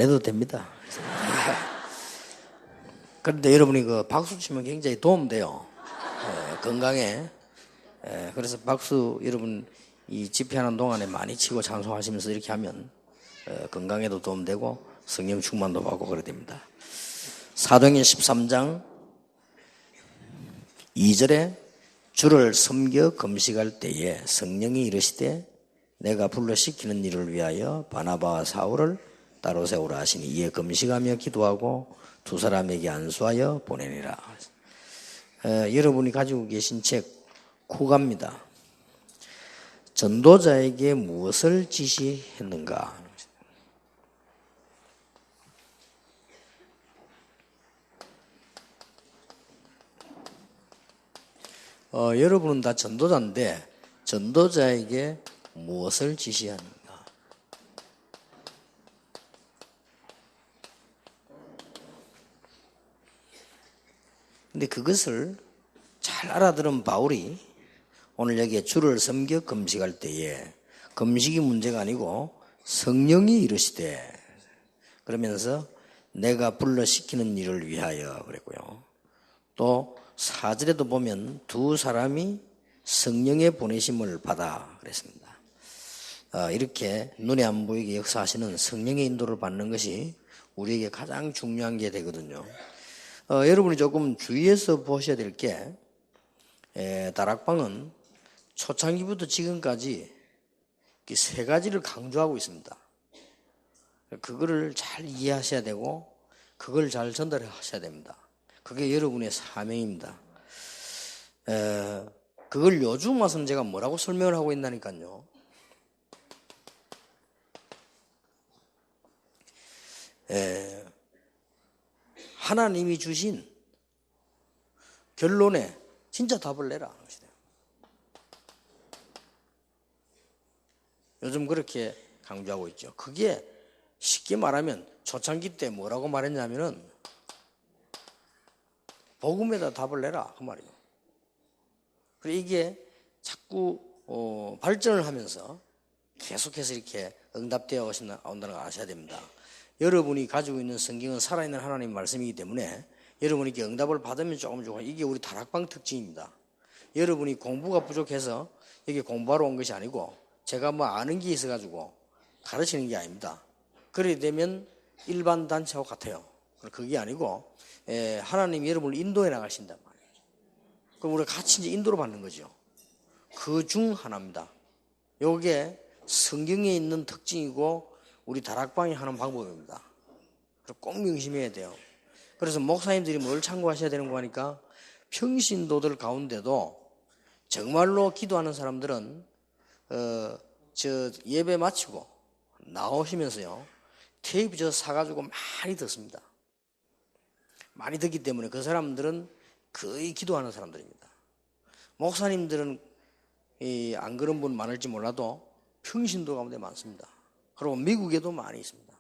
안 해도 됩니다. 그런데 여러분이 그 박수 치면 굉장히 도움돼요. 건강에. 그래서 박수 여러분 이 집회하는 동안에 많이 치고 찬송하시면서 이렇게 하면 건강에도 도움되고 성령 충만도 받고 그래야 됩니다. 사도행전 13장 2절에 주를 섬겨 금식할 때에 성령이 이르시되 내가 불러 시키는 일을 위하여 바나바와 사울을 따로 세우라 하시니 이에 금식하며 기도하고 두 사람에게 안수하여 보내니라. 여러분이 가지고 계신 책 코가입니다. 전도자에게 무엇을 지시했는가? 여러분은 다 전도자인데 전도자에게 무엇을 지시하는가? 근데 그것을 잘 알아들은 바울이 오늘 여기에 주를 섬겨 금식할 때에 금식이 문제가 아니고 성령이 이르시되 그러면서 내가 불러 시키는 일을 위하여 그랬고요. 또 4절에도 보면 두 사람이 성령의 보내심을 받아 그랬습니다. 이렇게 눈에 안 보이게 역사하시는 성령의 인도를 받는 것이 우리에게 가장 중요한 게 되거든요. 여러분이 조금 주의해서 보셔야 될 게 다락방은 초창기부터 지금까지 세 가지를 강조하고 있습니다. 그거를 잘 이해하셔야 되고 그걸 잘 전달하셔야 됩니다. 그게 여러분의 사명입니다. 그걸 요즘 와서는 제가 뭐라고 설명을 하고 있다니까요. 하나님이 주신 결론에 진짜 답을 내라. 요즘 그렇게 강조하고 있죠. 그게 쉽게 말하면 초창기 때 뭐라고 말했냐면은 복음에다 답을 내라 그 말이에요. 그리고 이게 자꾸 발전을 하면서 계속해서 이렇게 응답되어 온다는 걸 아셔야 됩니다. 여러분이 가지고 있는 성경은 살아있는 하나님 말씀이기 때문에 여러분이 이렇게 응답을 받으면 조금 이게 우리 다락방 특징입니다. 여러분이 공부가 부족해서 여기 공부하러 온 것이 아니고 제가 뭐 아는 게 있어가지고 가르치는 게 아닙니다. 그래 되면 일반 단체와 같아요. 그게 아니고 하나님이 여러분을 인도해 나가신단 말이에요. 그럼 우리가 같이 이제 인도를 받는 거죠. 그 중 하나입니다. 요게 성경에 있는 특징이고 우리 다락방이 하는 방법입니다. 꼭 명심해야 돼요. 그래서 목사님들이 뭘 참고하셔야 되는 거 하니까 평신도들 가운데도 정말로 기도하는 사람들은 저 예배 마치고 나오시면서요 테이프 저 사가지고 많이 듣습니다. 많이 듣기 때문에 그 사람들은 거의 기도하는 사람들입니다. 목사님들은 안 그런 분 많을지 몰라도 평신도 가운데 많습니다. 그리고 미국에도 많이 있습니다.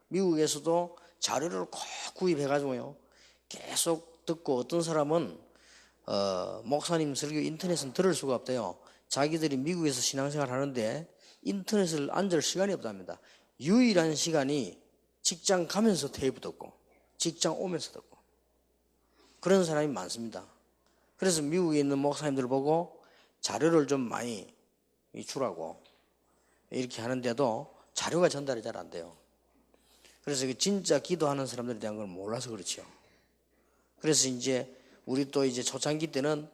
미국에서도 자료를 꼭 구입해가지고요 계속 듣고 어떤 사람은 목사님 설교 인터넷은 들을 수가 없대요. 자기들이 미국에서 신앙생활 하는데 인터넷을 앉을 시간이 없답니다. 유일한 시간이 직장 가면서 테이프 듣고 직장 오면서 듣고 그런 사람이 많습니다. 그래서 미국에 있는 목사님들 보고 자료를 좀 많이 주라고 이렇게 하는데도 자료가 전달이 잘 안 돼요. 그래서 진짜 기도하는 사람들에 대한 걸 몰라서 그렇죠. 그래서 이제 우리 또 이제 초창기 때는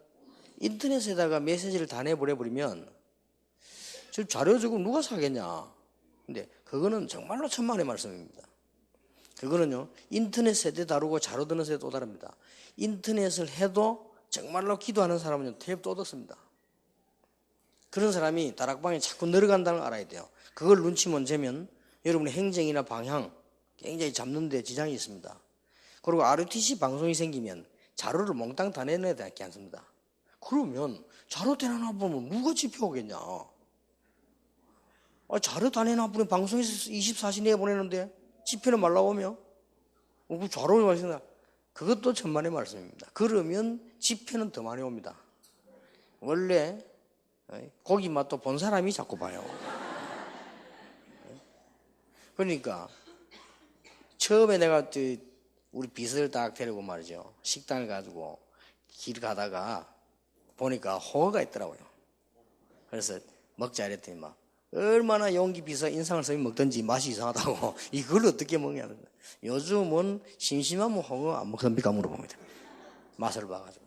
인터넷에다가 메시지를 다 내보내버리면 저 자료 저거 누가 사겠냐. 근데 그거는 정말로 천만의 말씀입니다. 그거는요 인터넷 세대 다르고 자료 듣는 세대 또 다릅니다. 인터넷을 해도 정말로 기도하는 사람은 테이프 또 듣습니다. 그런 사람이 다락방에 자꾸 늘어간다는 걸 알아야 돼요. 그걸 눈치 못 채면 여러분의 행정이나 방향 굉장히 잡는 데 지장이 있습니다. 그리고 RUTC 방송이 생기면 자료를 몽땅 다 내놔야 되지 않습니다. 그러면 자료 다 내놔보면 누가 집회오겠냐. 자료 다 내놔보면 방송에서 24시 내보내는데 집회는 말라고 오면 그 자료를 말씀다. 그것도 천만의 말씀입니다. 그러면 집회는 더 많이 옵니다. 원래 고기 맛도 본 사람이 자꾸 봐요. 그러니까 처음에 내가 우리 비서를 딱 데리고 말이죠. 식당을 가지고 길 가다가 보니까 홍어가 있더라고요. 그래서 먹자 이랬더니 막 얼마나 용기 비서 인상을 써서 먹든지 맛이 이상하다고 이걸 어떻게 먹냐는 거예요. 요즘은 심심하면 홍어 안 먹습니까 물어봅니다. 맛을 봐가지고.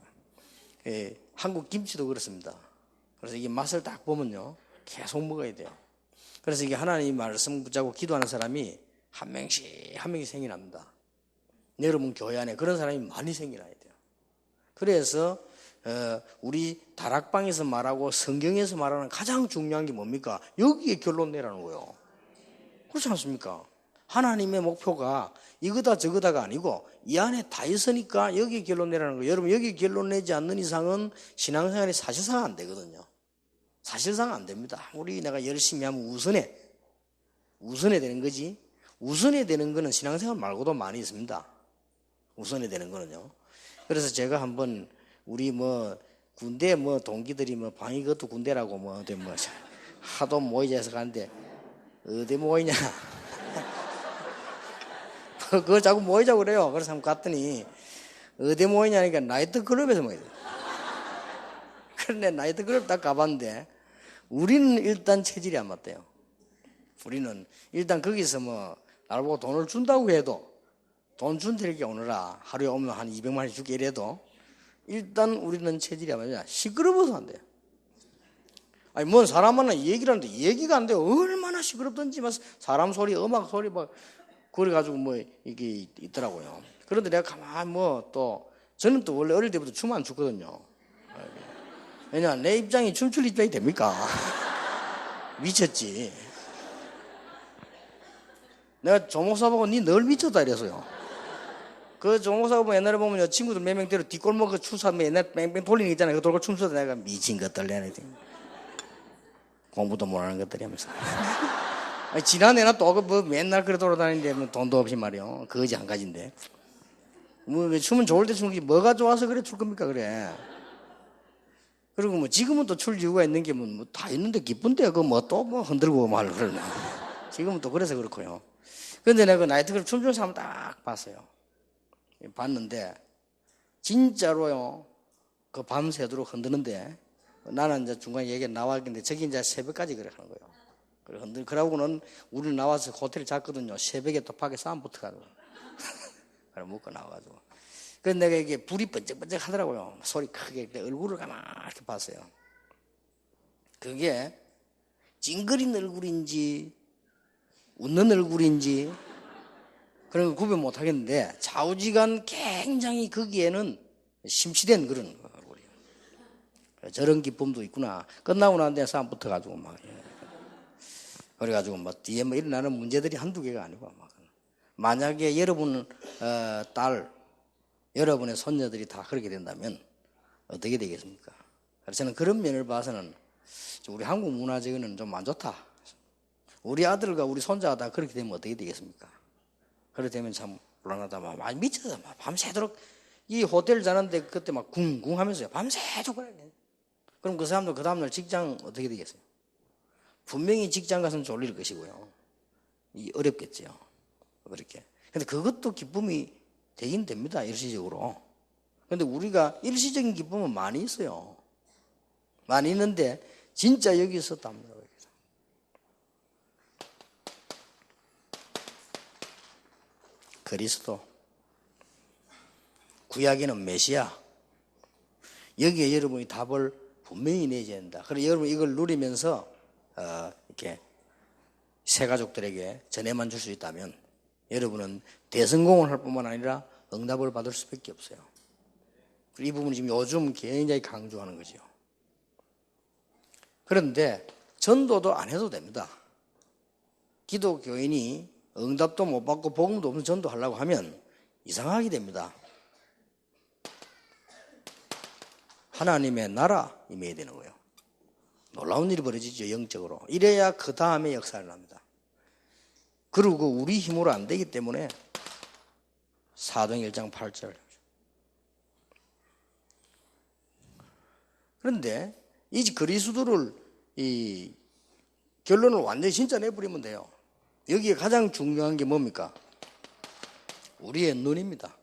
예, 한국 김치도 그렇습니다. 그래서 이게 맛을 딱 보면요 계속 먹어야 돼요. 그래서 이게 하나님 말씀 붙잡고 기도하는 사람이 한 명씩 생겨납니다. 여러분 교회 안에 그런 사람이 많이 생겨나야 돼요. 그래서 우리 다락방에서 말하고 성경에서 말하는 가장 중요한 게 뭡니까? 여기에 결론 내라는 거예요. 그렇지 않습니까? 하나님의 목표가 이거다 저거다가 아니고 이 안에 다 있으니까 여기에 결론 내라는 거예요. 여러분 여기 결론 내지 않는 이상은 신앙생활이 사실상 안 되거든요. 사실상 안 됩니다. 아무리 내가 열심히 하면 우선에 되는 거지. 우선에 되는 거는 신앙생활 말고도 많이 있습니다. 우선에 되는 거는요. 그래서 제가 한번 우리 군대 동기들이 방이 그것도 군대라고 어디 하도 모이자 해서 가는데 어디 모이냐. 그걸 자꾸 모이자고 그래요. 그래서 한번 갔더니 어디 모이냐니까 나이트클럽에서 모이더라고요. 그런데 나이트클럽 딱 가봤는데 우리는 일단 체질이 안 맞대요. 우리는 일단 거기서 나를 보고 돈을 준다고 해도 돈 준다니까 오느라 하루에 오면 한 200만 원 줄게 이래도 일단 우리는 체질이 안 맞아요. 시끄러워서 안 돼요. 아니 뭔 사람 만나 얘기를 하는데 얘기가 안 돼요. 얼마나 시끄럽던지 사람 소리 음악 소리 그래가지고 이게 있더라고요. 그런데 내가 가만히 저는 또 원래 어릴 때부터 춤 안 췄거든요. 왜냐 내 입장이 춤출 입장이 됩니까? 미쳤지. 내가 조목사 보고 니 늘 미쳤다 이래서요. 그 조목사 보면 옛날에 보면 친구들 몇 명 데려 뒷골목 추사하면 옛날 뺑뺑 돌리는 거 있잖아요. 그 돌고 춤추다 내가 미친 것들 내네. 공부도 못하는 것들이 하면서. 아니, 지난해나 또 맨날 그래 돌아다니는데 돈도 없이 말이요. 거지 한 가지인데. 춤은 좋을 때 추는 게 뭐가 좋아서 그래 출 겁니까 그래. 그리고 지금은 또 출 이유가 있는 게 다 있는데 기쁜데 또 흔들고 그러네. 지금은 또 그래서 그렇고요. 근데 내가 그 나이트클럽 춤추는 사람 딱 봤어요. 봤는데 진짜로요. 그 밤새도록 흔드는데 나는 이제 중간에 얘기 나왔는데 저기 이제 새벽까지 그래 하는 거예요. 그러고는 우리는 나와서 호텔에 잤거든요. 새벽에 또 밖에 싸움 붙어가지고. 그래 먹고 나와가지고. 그래서 내가 이게 불이 번쩍번쩍 하더라고요. 소리 크게. 얼굴을 가만히 이렇게 봤어요. 그게 찡그린 얼굴인지 웃는 얼굴인지 그런 거 구분 못 하겠는데 좌우지간 굉장히 거기에는 심취된 그런 얼굴이에요. 저런 기쁨도 있구나. 끝나고 난 뒤에 싸움 붙어가지고 그래가지고 뒤에 일어나는 문제들이 한두 개가 아니고 만약에 여러분 딸 여러분의 손녀들이 다 그렇게 된다면 어떻게 되겠습니까? 그래서 저는 그런 면을 봐서는 우리 한국 문화적으로는 좀 안 좋다. 우리 아들과 우리 손자가 다 그렇게 되면 어떻게 되겠습니까? 그렇게 되면 참 불안하다. 많이 미쳐서 밤새도록 이 호텔 자는데 그때 쿵쿵 하면서요. 밤새도록 그래. 그럼 그 사람도 그 다음날 직장 어떻게 되겠어요? 분명히 직장 가서는 졸릴 것이고요. 어렵겠죠. 그렇게. 근데 그것도 기쁨이 되긴 됩니다. 일시적으로. 근데 우리가 일시적인 기쁨은 많이 있어요. 많이 있는데 진짜 여기 있었답니다. 그리스도. 구약에는 메시아. 여기에 여러분이 답을 분명히 내줘야 된다. 그래서 여러분 이걸 누리면서 이렇게 새 가족들에게 전해만 줄 수 있다면 여러분은 대성공을 할 뿐만 아니라 응답을 받을 수밖에 없어요. 이 부분이 지금 요즘 굉장히 강조하는 거죠. 그런데 전도도 안 해도 됩니다. 기독교인이 응답도 못 받고 복음도 없는 전도하려고 하면 이상하게 됩니다. 하나님의 나라 임해야 되는 거예요. 놀라운 일이 벌어지죠. 영적으로. 이래야 그 다음에 역사를 합니다. 그리고 우리 힘으로 안 되기 때문에 사도행 1장 8절. 그런데 이 그리스도를 이 결론을 완전히 진짜 내버리면 돼요. 여기에 가장 중요한 게 뭡니까? 우리의 눈입니다.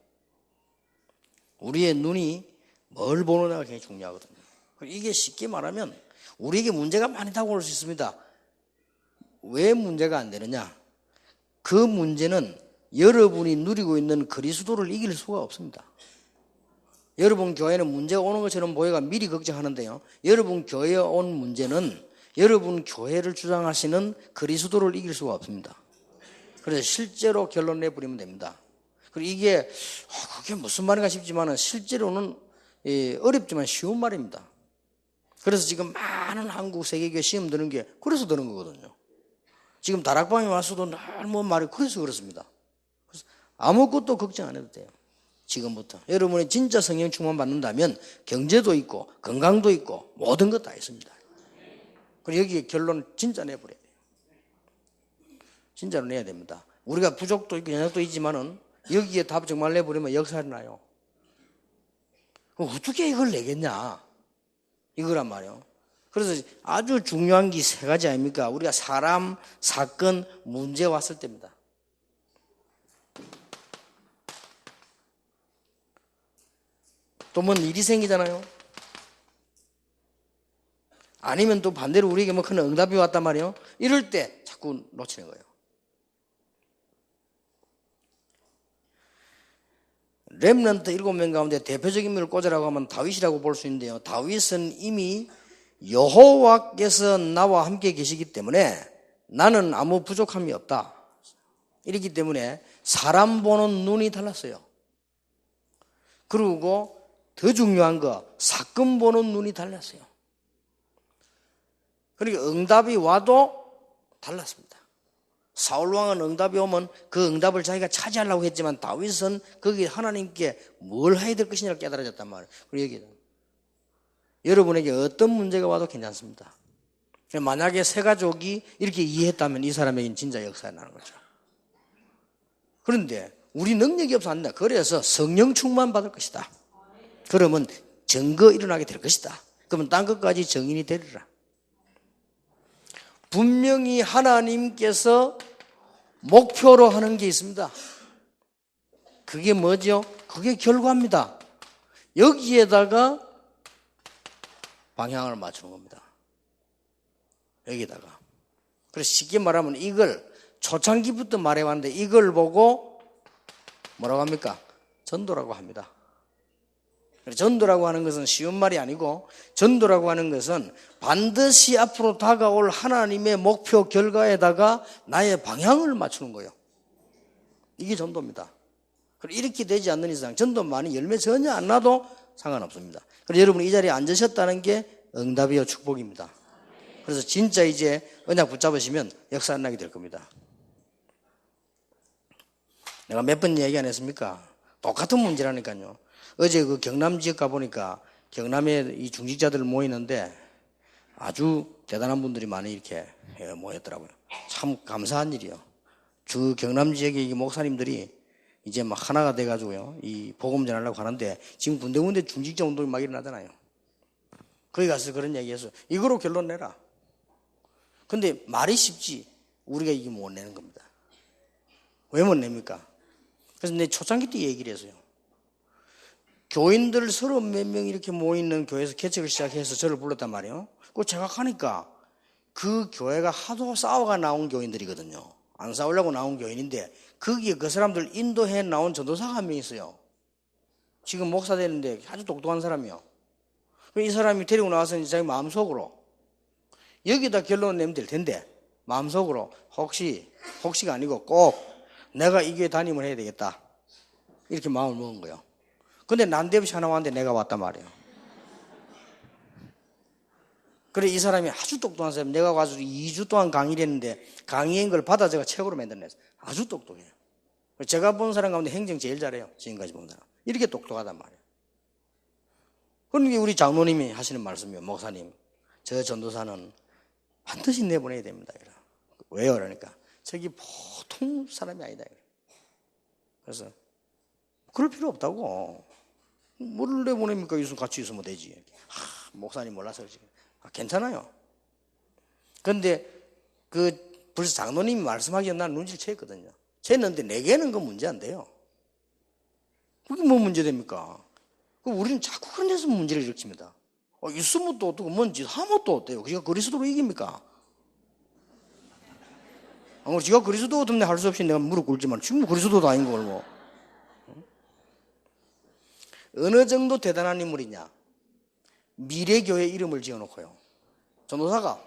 우리의 눈이 뭘 보느냐가 굉장히 중요하거든요. 이게 쉽게 말하면 우리에게 문제가 많이 다가올 수 있습니다. 왜 문제가 안 되느냐? 그 문제는 여러분이 누리고 있는 그리스도를 이길 수가 없습니다. 여러분 교회는 문제가 오는 것처럼 보여가 미리 걱정하는데요. 여러분 교회에 온 문제는 여러분 교회를 주장하시는 그리스도를 이길 수가 없습니다. 그래서 실제로 결론 내버리면 됩니다. 그리고 이게 그게 무슨 말인가 싶지만 실제로는 어렵지만 쉬운 말입니다. 그래서 지금 많은 한국 세계교회 시험 드는 게 그래서 드는 거거든요. 지금 다락방에 와서도 늘 뭐 말이 그래서 그렇습니다. 그래서 아무것도 걱정 안 해도 돼요. 지금부터 여러분이 진짜 성령 충만 받는다면 경제도 있고 건강도 있고 모든 것 다 있습니다. 그리고 여기에 결론 진짜 내버려야 돼요. 진짜로 내야 됩니다. 우리가 부족도 있고 연약도 있지만은 여기에 답 정말 내버리면 역사를 나요. 어떻게 이걸 내겠냐? 이거란 말이에요. 그래서 아주 중요한 게 세 가지 아닙니까? 우리가 사람, 사건, 문제 왔을 때입니다. 또 뭔 일이 생기잖아요. 아니면 또 반대로 우리에게 뭐 큰 응답이 왔단 말이에요. 이럴 때 자꾸 놓치는 거예요. 렘넌트 7명 가운데 대표적인 인물을 꽂으라고 하면 다윗이라고 볼 수 있는데요. 다윗은 이미 여호와께서 나와 함께 계시기 때문에 나는 아무 부족함이 없다. 이렇기 때문에 사람 보는 눈이 달랐어요. 그리고 더 중요한 거 사건 보는 눈이 달랐어요. 그러니까 응답이 와도 달랐습니다. 사울왕은 응답이 오면 그 응답을 자기가 차지하려고 했지만 다윗은 거기에 하나님께 뭘 해야 될 것이냐를 깨달아졌단 말이에요. 그리고 여기 여러분에게 어떤 문제가 와도 괜찮습니다. 만약에 세 가족이 이렇게 이해했다면 이 사람에게는 진짜 역사가 나는 거죠. 그런데 우리 능력이 없어 안 돼. 그래서 성령 충만 받을 것이다. 그러면 증거 일어나게 될 것이다. 그러면 딴 것까지 정인이 되리라. 분명히 하나님께서 목표로 하는 게 있습니다. 그게 뭐죠? 그게 결과입니다. 여기에다가 방향을 맞추는 겁니다. 여기다가. 그래서 쉽게 말하면 이걸 초창기부터 말해왔는데 이걸 보고 뭐라고 합니까? 전도라고 합니다. 전도라고 하는 것은 쉬운 말이 아니고 전도라고 하는 것은 반드시 앞으로 다가올 하나님의 목표 결과에다가 나의 방향을 맞추는 거예요. 이게 전도입니다. 그리고 이렇게 되지 않는 이상 전도만이 열매 전혀 안 나도 상관없습니다. 그래서 여러분이 이 자리에 앉으셨다는 게 응답이요 축복입니다. 그래서 진짜 이제 언약 붙잡으시면 역사 안 나게 될 겁니다. 내가 몇 번 얘기 안 했습니까? 똑같은 문제라니까요. 어제 그 경남 지역 가보니까 경남에 이 중직자들 모이는데 아주 대단한 분들이 많이 이렇게 모였더라고요. 참 감사한 일이요. 주 경남 지역의 목사님들이 이제 막 하나가 돼가지고요. 이 복음 전하려고 하는데 지금 군데군데 중직자 운동이 막 일어나잖아요. 거기 가서 그런 얘기해서 이거로 결론 내라. 근데 말이 쉽지 우리가 이게 못 내는 겁니다. 왜 못 냅니까? 그래서 내 초창기 때 얘기를 했어요. 교인들 30몇 명 이렇게 모이는 교회에서 개척을 시작해서 저를 불렀단 말이에요. 그 제가 가니까 그 교회가 하도 싸워가 나온 교인들이거든요. 안 싸우려고 나온 교인인데 거기에 그 사람들 인도해 나온 전도사가 한 명 있어요. 지금 목사 되는데 아주 똑똑한 사람이요. 이 사람이 데리고 나와서 자기 마음속으로 여기다 결론을 내면 될 텐데 마음속으로 혹시가 아니고 꼭 내가 이 교회 담임을 해야 되겠다. 이렇게 마음을 먹은 거예요. 근데 난데없이 하나 왔는데 내가 왔단 말이에요. 그래 이 사람이 아주 똑똑한 사람. 내가 와서 2주 동안 강의를 했는데 강의한 걸 받아 제가 책으로 만들어냈어요. 아주 똑똑해요. 제가 본 사람 가운데 행정 제일 잘해요. 지금까지 본 사람. 이렇게 똑똑하단 말이에요. 그러니까 우리 장로님이 하시는 말씀이에요. 목사님, 저 전도사는 반드시 내보내야 됩니다. 왜요? 그러니까 저기 보통 사람이 아니다. 그래서 그럴 필요 없다고. 뭘 내보냅니까? 같이 있으면 되지. 목사님 몰라서 그러지. 괜찮아요. 그런데 벌써 장로님이 말씀하기에 난 눈치를 챘거든요. 챘는데 내게는 그 문제 안 돼요. 그게 뭐 문제됩니까? 그럼 우리는 자꾸 그런 데서 문제를 일으킵니다. 있으면 또 어떻고 뭔지 하면 또 어때요? 그가 그리스도로 이깁니까? 지가 그리스도 때문에 할 수 없이 내가 무릎 꿇지만 지금 그리스도도 아닌 걸 뭐. 어느 정도 대단한 인물이냐? 미래교회 이름을 지어놓고요. 전도사가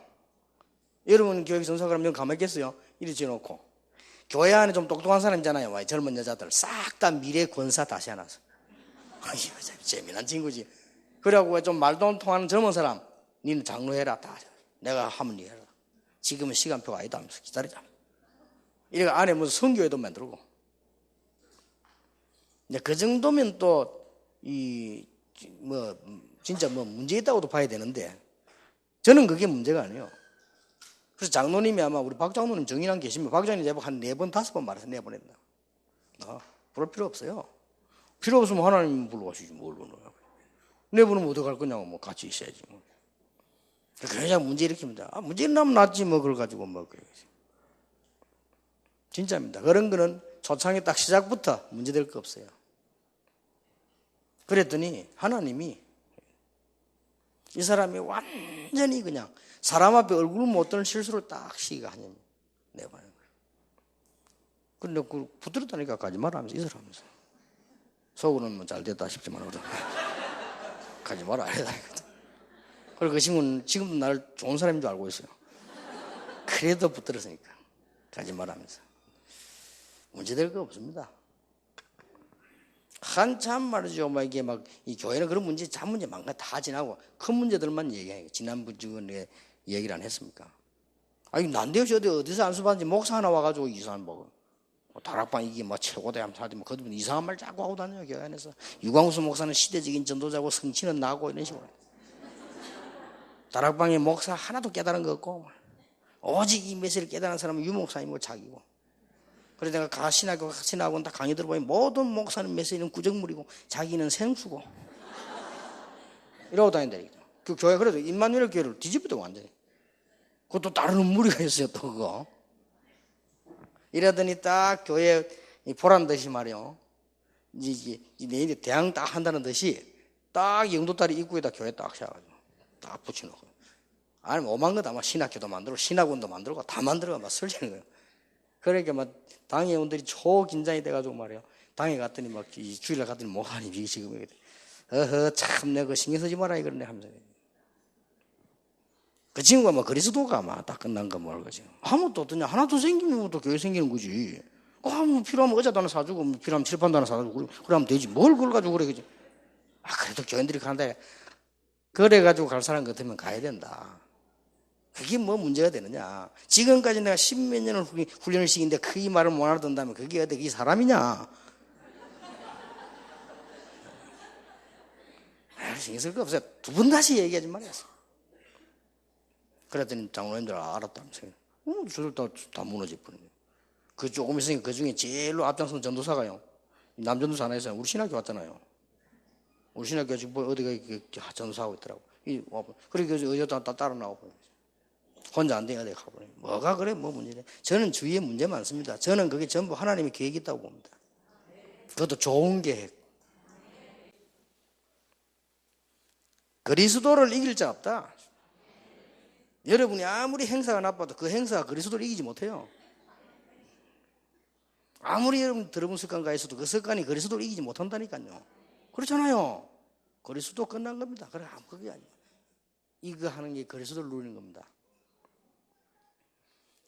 여러분 교회 전도사가 면 가만히 있겠어요? 이리 지어놓고 교회 안에 좀 똑똑한 사람 있잖아요. 젊은 여자들 싹 다 미래 권사 다시 해놨어. 재미난 친구지. 그래갖고 좀 말도 안 통하는 젊은 사람, 니는 장로해라. 다 내가 하면 니 해라. 지금은 시간표가 아니다 하면서 기다리자. 이래 안에 무슨 선교회도 만들고. 그 정도면 또 진짜 문제 있다고도 봐야 되는데 저는 그게 문제가 아니에요. 그래서 장로님이 아마 우리 박 장로님 정인환 계시면 박 장로님 제법 한 4번, 5번 말해서 내보낸다. 부를 필요 없어요. 필요 없으면 하나님 불러가시지 뭘 불러요. 내보내면 어떡할 거냐고 뭐 같이 있어야지 뭐. 그냥 문제 일으킵니다. 문제 일어나면 낫지 뭐 그걸 가지고 뭐 그래. 진짜입니다. 그런 거는 초창기 딱 시작부터 문제될 거 없어요. 그랬더니 하나님이 이 사람이 완전히 그냥 사람 앞에 얼굴 못 드는 실수를 딱 시기가 하냐면 내봐요. 근데 그 붙들었다니까 가지 마라 하면서 이 사람하면서 속으로는 뭐 잘 됐다 싶지만 가지 마라 이러다니까. 그리고 그 친구는 지금도 나를 좋은 사람인 줄 알고 있어요. 그래도 붙들었으니까 가지 마라 하면서 문제될 거 없습니다. 한참 말이죠. 이게 이 교회는 그런 문제, 잔 문제 많가 다 지나고 큰 문제들만 얘기해요. 지난번 주에 얘기를 안 했습니까? 난데없이 어디서 안수받는지 목사 하나 와가지고 이상한 다락방 이게 최고다 하면서 하더니 그분 이상한 말 자꾸 하고 다녀요. 교회 안에서. 유광수 목사는 시대적인 전도자고 성취는 나고 이런 식으로. 다락방에 목사 하나도 깨달은 거 없고 오직 이 메시지를 깨달은 사람은 유 목사님이고 자기고. 그래서 내가 신학원 다 강의 들어보니 모든 목사는 메시지는 구정물이고 자기는 생수고 이러고 다닌다니까. 그 교회 그래도 임마누엘 교회를 뒤집어도 완전히. 그것도 다른 무리가 있어요 또 그거. 이러더니 딱 교회 보란 듯이 말이요. 내일 대항 딱 한다는 듯이 딱 영도다리 입구에다 교회 딱 세워가지고 딱 붙여놓고. 아니 오만 것 아마 신학교도 만들고 신학원도 만들고 다 만들어가 막 설치는 거예요. 그러니까 당회 의원들이 초긴장이 돼가지고 말이에요. 당에 갔더니 주일날 갔더니 목사님 이게 지금 참 내가 신경 쓰지 마라 이러네 하면서. 그 친구가 그리스도가 딱 끝난 거 뭘 거지. 아무것도 없더냐. 하나도 생기면 또 교회 생기는 거지. 필요하면 의자도 하나 사주고 필요하면 칠판도 하나 사주고 그러면 되지. 뭘 그걸 가지고 그래 그지. 그래도 교인들이 간다. 그래가지고 갈 사람 같으면 가야 된다. 그게 뭐 문제가 되느냐. 지금까지 내가 10몇 년을 훈련을 시키는데 그 이 말을 못 알아듣는다면 그게 어떻게 사람이냐. 신경 쓸 거 없어요. 두 번 다시 얘기하지 말았어. 그랬더니 장로님들 알았다면서요. 저들 다 무너질 뻔해요. 그 조금 있으니까 그 중에 제일로 앞장선 전도사가요. 남전도사 하나 있어요. 우리 신학교 왔잖아요. 우리 신학교 지금 어디가 전도사하고 있더라고. 그러니까 어디다 따라 나오고. 혼자 안 돼야 돼 가버려. 뭐가 그래 뭐 문제돼. 저는 주위에 문제 많습니다. 저는 그게 전부 하나님의 계획이 있다고 봅니다. 그것도 좋은 계획. 그리스도를 이길 자 없다. 여러분이 아무리 행사가 나빠도 그 행사가 그리스도를 이기지 못해요. 아무리 여러분 들어본 습관가 있어도 그 습관이 그리스도를 이기지 못한다니까요. 그렇잖아요. 그리스도 끝난 겁니다. 그게 아니에요. 이거 하는 게 그리스도를 누리는 겁니다.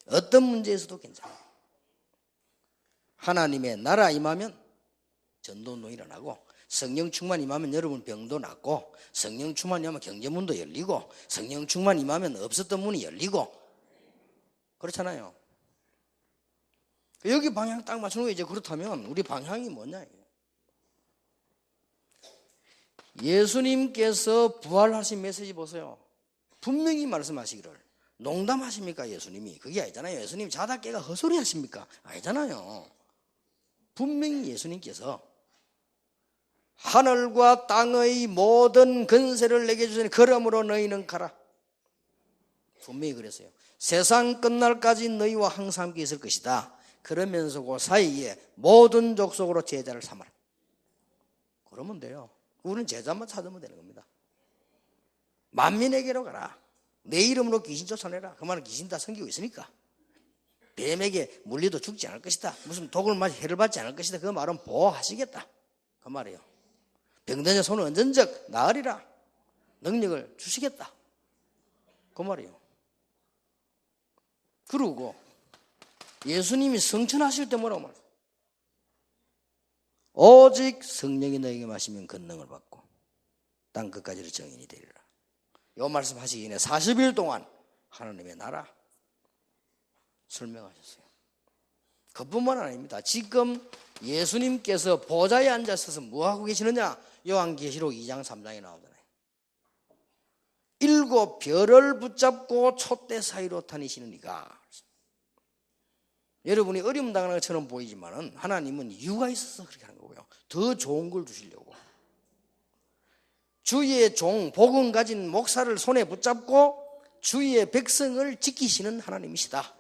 어떤 문제에서도 괜찮아요. 하나님의 나라 임하면 전도운동 일어나고 성령 충만 임하면 여러분 병도 낫고 성령 충만 임하면 경제문도 열리고 성령 충만 임하면 없었던 문이 열리고 그렇잖아요. 여기 방향 딱 맞추는 거 이제 그렇다면 우리 방향이 뭐냐. 예수님께서 부활하신 메시지 보세요. 분명히 말씀하시기를. 농담하십니까 예수님이? 그게 아니잖아요. 예수님 자다 깨가 헛소리 하십니까? 아니잖아요. 분명히 예수님께서 하늘과 땅의 모든 권세를 내게 주시니 그러므로 너희는 가라. 분명히 그랬어요. 세상 끝날까지 너희와 항상 함께 있을 것이다. 그러면서 그 사이에 모든 족속으로 제자를 삼아라. 그러면 돼요. 우리는 제자만 찾으면 되는 겁니다. 만민에게로 가라. 내 이름으로 귀신 쫓아내라. 그 말은 귀신 다 섬기고 있으니까. 뱀에게 물려도 죽지 않을 것이다. 무슨 독을 맞아 해를 받지 않을 것이다. 그 말은 보호하시겠다. 그 말이에요. 병든 자 손은 언전적 나으리라. 능력을 주시겠다. 그 말이에요. 그러고 예수님이 성천하실 때 뭐라고 말해요? 오직 성령이 너에게 마시면 권능을 받고 땅 끝까지를 정인이 되리라. 이 말씀 하시기 전에 40일 동안 하나님의 나라 설명하셨어요. 그뿐만 아닙니다. 지금 예수님께서 보좌에 앉아서서 뭐하고 계시느냐? 요한계시록 2장 3장에 나오잖아요. 7 별을 붙잡고 촛대 사이로 다니시는 이가. 여러분이 어려움 당하는 것처럼 보이지만 하나님은 이유가 있어서 그렇게 하는 거고요. 더 좋은 걸 주시려고. 주의 종 복음 가진 목사를 손에 붙잡고 주의 백성을 지키시는 하나님이시다.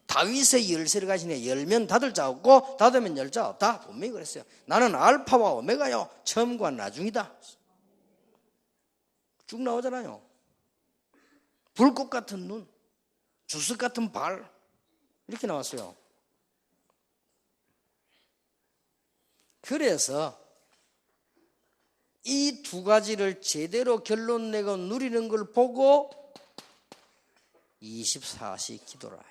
다윗의 열쇠를 가시네. 열면 닫을 자 없고 닫으면 열 자 없다. 분명히 그랬어요. 나는 알파와 오메가요. 처음과 나중이다. 쭉 나오잖아요. 불꽃 같은 눈, 주석 같은 발, 이렇게 나왔어요. 그래서 이 두 가지를 제대로 결론 내고 누리는 걸 보고 24시 기도를 하겠다.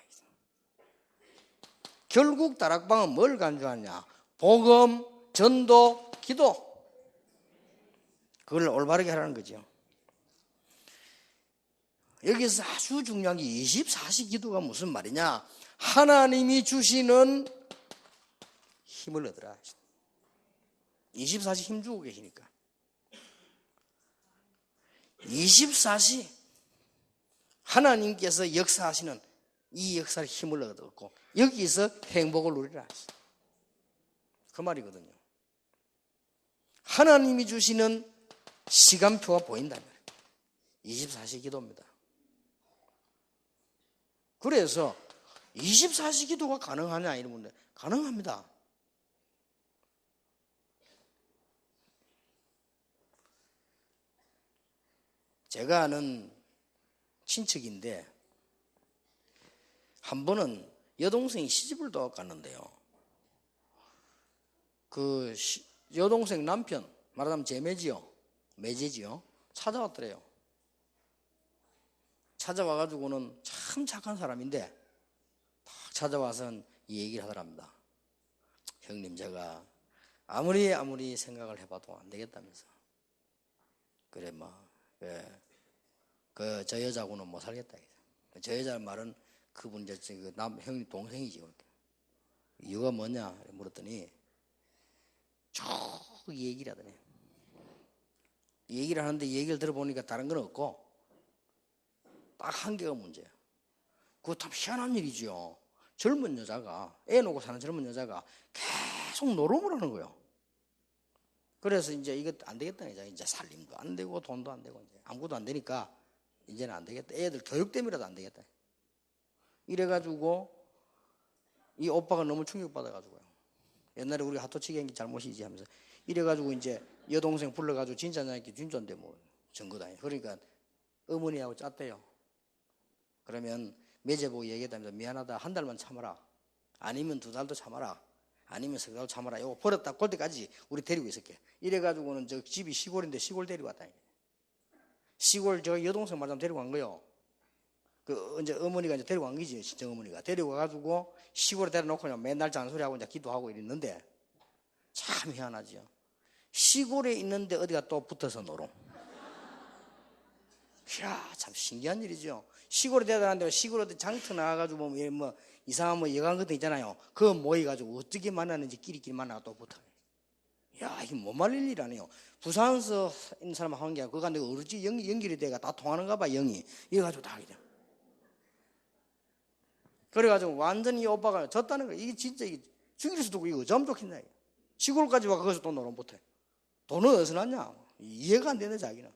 결국 다락방은 뭘 간주하냐? 복음, 전도, 기도. 그걸 올바르게 하라는 거죠. 여기서 아주 중요한 게 24시 기도가 무슨 말이냐? 하나님이 주시는 힘을 얻으라. 24시 힘 주고 계시니까. 24시 하나님께서 역사하시는 이 역사의 힘을 얻었고 여기서 행복을 누리라. 그 말이거든요. 하나님이 주시는 시간표가 보인다면 24시 기도입니다. 그래서 24시 기도가 가능하냐 이런 분들 가능합니다. 제가 아는 친척인데 한 번은 여동생이 시집을 또 갔는데요. 그 여동생 남편 말하자면 제 매제지요. 찾아왔더래요. 찾아와가지고는 참 착한 사람인데 딱 찾아와서는 이 얘기를 하더랍니다. 형님 제가 아무리 생각을 해봐도 안 되겠다면서. 그래 저 여자하고는 못 살겠다. 저 여자 말은 그분 그 형님 동생이지. 이유가 뭐냐 물었더니 쭉 얘기를 하더니 얘기를 하는데 얘기를 들어보니까 다른 건 없고 딱 한 개가 문제야. 그거 참 희한한 일이죠. 젊은 여자가 애 놓고 사는 젊은 여자가 계속 노름을 하는 거예요. 그래서 이제 이거 안 되겠다. 이제 살림도 안 되고 돈도 안 되고 이제 아무것도 안 되니까 이제는 안 되겠다. 애들 교육 때문이라도 안 되겠다. 이래가지고 이 오빠가 너무 충격받아가지고요. 옛날에 우리가 핫도치기 한 게 잘못이지 하면서 이래가지고 이제 여동생 불러가지고 진짜냐니까 진짜인데 뭐 증거다. 그러니까 어머니하고 짰대요. 그러면 매제보고 얘기했다면서 미안하다 한 달만 참아라. 아니면 2달도 참아라. 아니면 3달도 참아라. 이거 버렸다 골 때까지 우리 데리고 있을게. 이래가지고는 저 집이 시골인데 시골 데리고 왔다니까. 시골 저 여동생 말하자면 데리고 간 거요. 그 이제 어머니가 이제 데리고 간 거지. 친정 어머니가 데리고 가가지고 시골에 데려놓고 그냥 맨날 잔소리하고 이제 기도하고 이랬는데 참 희한하지요. 시골에 있는데 어디가 또 붙어서 놀어. 이야 참 신기한 일이죠. 시골에 데려다놨는데 시골 어디 장터 나가가지고 뭐 이상한 뭐 여관 같은 거 있잖아요. 그거 모여가지고 어떻게 만나는지 끼리끼리 만나가 또 붙어. 야 이게 못 말릴 일 아니에요. 부산에서 있는 사람 하는 게 아니고 그거 내가 어찌 연결이 돼가 다 통하는가 봐 영이. 이래가지고 다 하게 돼. 그래가지고 완전히 이 오빠가 졌다는 거야. 이게 진짜 이게 죽일 수도 없고 이거 어쩜 좋겠냐. 시골까지 와 거기서 또 노름 못해. 돈은 어디서 났냐. 이해가 안 되네 자기는.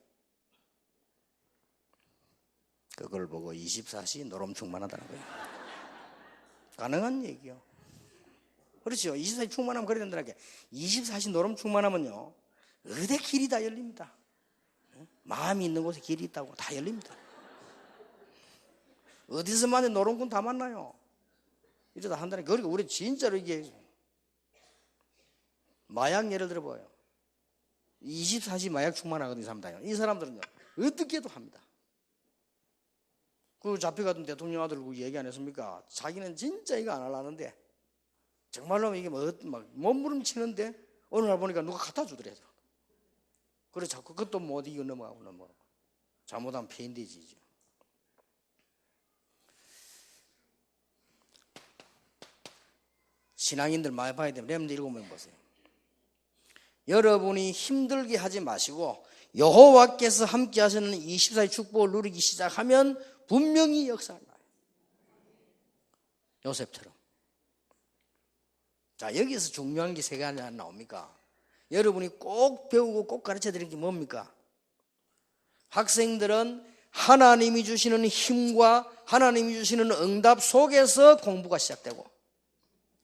그걸 보고 24시 노름 충만하다는 거예요. 가능한 얘기요. 그렇죠. 24시 충만하면 그래야 된다는 게 24시 노름 충만하면요. 어디 길이 다 열립니다. 마음이 있는 곳에 길이 있다고 다 열립니다. 어디서 만에 노름꾼 다 만나요. 이러다 한다니까. 그러니까 우리 진짜로 이게 마약 예를 들어봐요. 24시 마약 충만하거든요. 이 사람들은요. 이 사람들은요. 어떻게 해도 합니다. 그 잡혀가던 대통령 아들 그 얘기 안 했습니까? 자기는 진짜 이거 안 하려는데 정말로 이게 막 몸부림치는데 어느 날 보니까 누가 갖다 주더래요. 그래 자꾸 그것도 못 이겨 넘어가고 잘못하면 폐인되지. 신앙인들 많이 봐야 됩니다. 렘드 읽으면 보세요. 여러분이 힘들게 하지 마시고 여호와께서 함께 하시는 24시 축복을 누리기 시작하면 분명히 역사가 나요. 요셉처럼. 자, 여기서 중요한 게 세 가지 나옵니까? 여러분이 꼭 배우고 꼭 가르쳐 드리는 게 뭡니까? 학생들은 하나님이 주시는 힘과 하나님이 주시는 응답 속에서 공부가 시작되고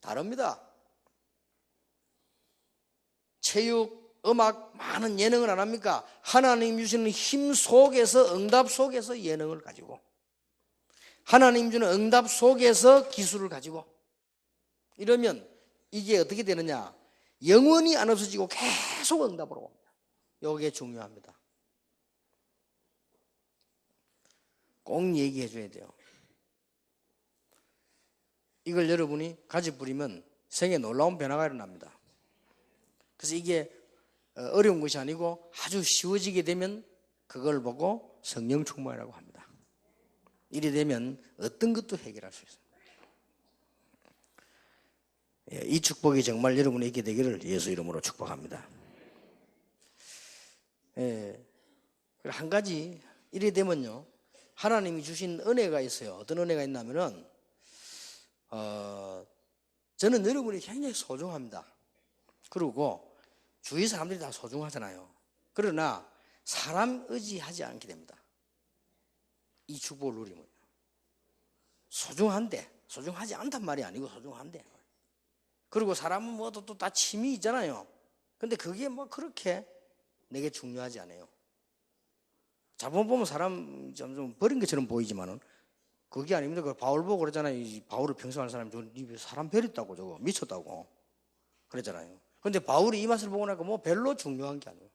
다릅니다. 체육, 음악, 많은 예능을 안 합니까? 하나님이 주시는 힘 속에서 응답 속에서 예능을 가지고 하나님 주는 응답 속에서 기술을 가지고 이러면 이게 어떻게 되느냐? 영원히 안 없어지고 계속 응답으로 옵니다. 이게 중요합니다. 꼭 얘기해 줘야 돼요. 이걸 여러분이 가지 부리면 생에 놀라운 변화가 일어납니다. 그래서 이게 어려운 것이 아니고 아주 쉬워지게 되면 그걸 보고 성령 충만이라고 합니다. 이래 되면 어떤 것도 해결할 수 있어요. 이 축복이 정말 여러분이 있게 되기를 예수 이름으로 축복합니다. 한 가지 이래 되면요. 하나님이 주신 은혜가 있어요. 어떤 은혜가 있냐면은 저는 여러분이 굉장히 소중합니다. 그리고 주위 사람들이 다 소중하잖아요. 그러나 사람 의지하지 않게 됩니다. 이 축복을 누리면 소중한데 소중하지 않단 말이 아니고 소중한데 그리고 사람은 뭐 또 다 취미 있잖아요. 근데 그게 뭐 그렇게 내게 중요하지 않아요. 자본 보면 사람 좀 버린 것처럼 보이지만은 그게 아닙니다. 그 바울 보고 그러잖아요. 이 바울을 평생 하는 사람이 저 사람 버렸다고 저거 미쳤다고 그랬잖아요. 근데 바울이 이 맛을 보고 나니까 뭐 별로 중요한 게 아니에요.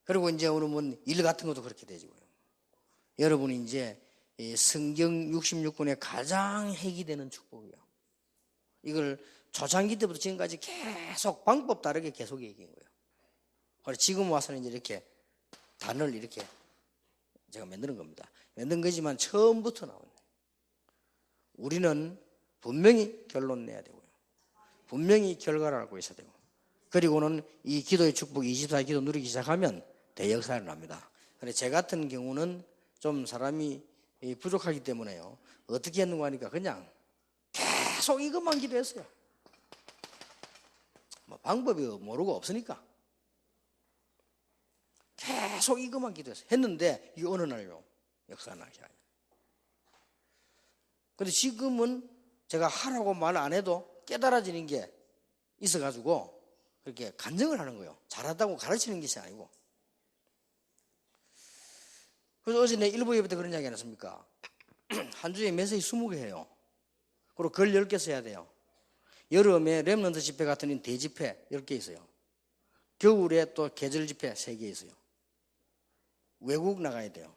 그리고 이제 오늘 일 같은 것도 그렇게 되지고요. 여러분이 이제 성경 66권의 가장 핵이 되는 축복이에요. 이걸 초창기 때부터 지금까지 계속 방법 다르게 계속 얘기한 거예요. 그래서 지금 와서는 이제 이렇게 단을 이렇게 제가 만드는 겁니다. 만든 거지만 처음부터 나오는 거예요. 우리는 분명히 결론 내야 되고요. 분명히 결과를 알고 있어야 되고. 그리고는 이 기도의 축복 24시 기도 누리기 시작하면 대역사를 납니다. 그런데 제 같은 경우는 좀 사람이 부족하기 때문에요. 어떻게 했는가 하니까 그냥 계속 이것만 기도했어요. 뭐 방법이 모르고 없으니까. 계속 이것만 기도했어요. 했는데 이 어느 날요. 역사가 나기 시작해요. 근데 지금은 제가 하라고 말 안 해도 깨달아지는 게 있어가지고 그렇게 간증을 하는 거예요. 잘하다고 가르치는 것이 아니고. 그래서 어제 내 일부 예배 때 그런 이야기 안 했습니까? 한 주에 메시지 20개 해요. 그리고 글 10개 써야 돼요. 여름에 렘넌트 집회 같은 대집회 10개 있어요. 겨울에 또 계절 집회 3개 있어요. 외국 나가야 돼요.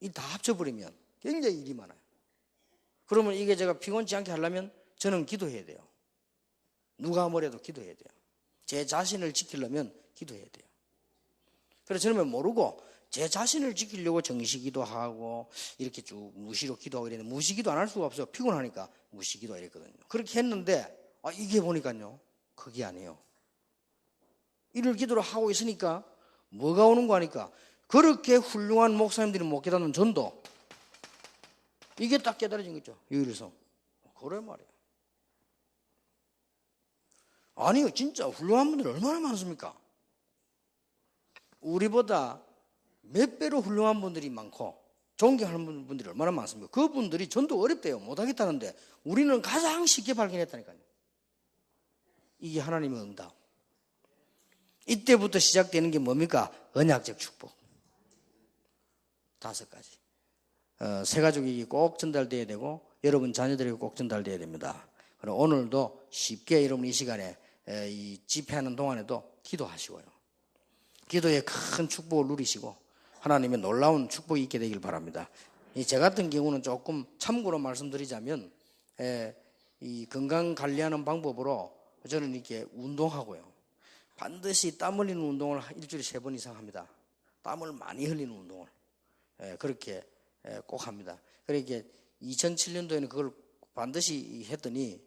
이 다 합쳐버리면 굉장히 일이 많아요. 그러면 이게 제가 피곤치 않게 하려면 저는 기도해야 돼요. 누가 뭐래도 기도해야 돼요. 제 자신을 지키려면 기도해야 돼요. 그래서 저는 모르고 제 자신을 지키려고 정시기도 하고 이렇게 쭉 무시로 기도하고 이랬는데 무시기도 안 할 수가 없어요. 피곤하니까 무시기도 이랬거든요. 그렇게 했는데 이게 보니까요. 그게 아니에요. 이를 기도를 하고 있으니까 뭐가 오는 거 하니까 그렇게 훌륭한 목사님들이 못 깨닫는 전도 이게 딱 깨달아진 거죠. 유일성. 그래 말이에요. 아니요. 진짜 훌륭한 분들 얼마나 많습니까? 우리보다 몇 배로 훌륭한 분들이 많고 존경하는 분들이 얼마나 많습니까? 그분들이 전도 어렵대요. 못하겠다는데 우리는 가장 쉽게 발견했다니까요. 이게 하나님의 응답. 이때부터 시작되는 게 뭡니까? 언약적 축복. 5가지. 세 가족이 꼭 전달돼야 되고 여러분 자녀들에게 꼭 전달돼야 됩니다. 그럼 오늘도 쉽게 여러분 이 시간에 이 집회하는 동안에도 기도하시고요. 기도에 큰 축복을 누리시고 하나님의 놀라운 축복이 있게 되길 바랍니다. 제 같은 경우는 조금 참고로 말씀드리자면 이 건강 관리하는 방법으로 저는 이렇게 운동하고요. 반드시 땀 흘리는 운동을 일주일에 3번 이상 합니다. 땀을 많이 흘리는 운동을 그렇게 꼭 합니다. 그러니까 2007년도에는 그걸 반드시 했더니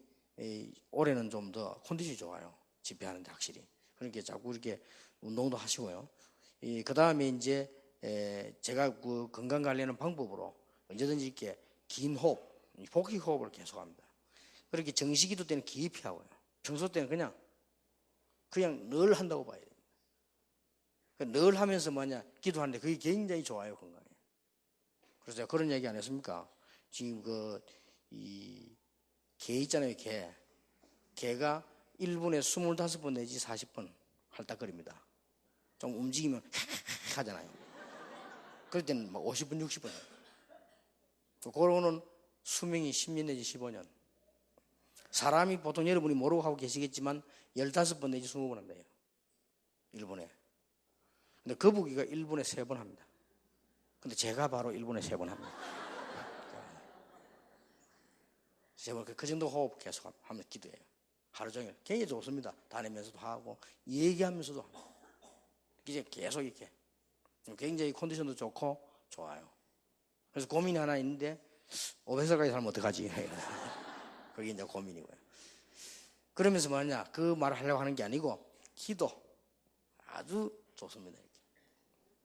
올해는 좀 더 컨디션이 좋아요. 집회하는데 확실히. 그러니까 자꾸 이렇게 운동도 하시고요. 그 다음에 이제 제가 그 건강 관리하는 방법으로 언제든지 이렇게 긴 호흡, 복식 호흡을 계속합니다. 그렇게 정시기도 때는 깊이 하고요. 평소 때는 그냥 늘 한다고 봐야 됩니다. 늘 하면서 기도하는데 그게 굉장히 좋아요, 건강에. 그래서 제가 그런 얘기 안 했습니까? 지금 개 있잖아요, 개. 개가 1분에 25번 내지 40번 할딱거립니다. 좀 움직이면 하잖아요. 그럴 때는 막 50분, 60분. 그거는 수명이 10년 내지 15년. 사람이 보통 여러분이 모르고 하고 계시겠지만 15번 내지 20번 한대요. 1분에. 근데 거북이가 1분에 3번 합니다. 근데 제가 바로 1분에 3번 합니다. 그 정도 호흡 계속 하면서 기도해요. 하루 종일. 굉장히 좋습니다. 다니면서도 하고, 얘기하면서도 하고. 이제 계속 이렇게. 굉장히 컨디션도 좋고, 좋아요. 그래서 고민이 하나 있는데, 500살까지 살면 어떡하지? 그게 이제 고민이고요. 그러면서 그 말을 하려고 하는 게 아니고, 기도. 아주 좋습니다.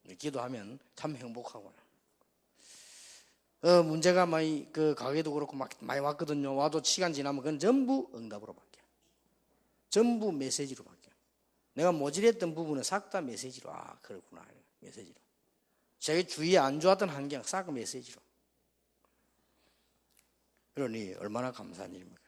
이렇게. 기도하면 참 행복하고요. 문제가 많이, 가게도 그렇고 많이 왔거든요. 와도 시간 지나면 그건 전부 응답으로 바뀌어요. 전부 메시지로 바뀌어요. 내가 모질했던 부분은 싹 다 메시지로, 그렇구나. 메시지로. 제 주위에 안 좋았던 환경 싹 메시지로. 그러니 얼마나 감사한 일입니까?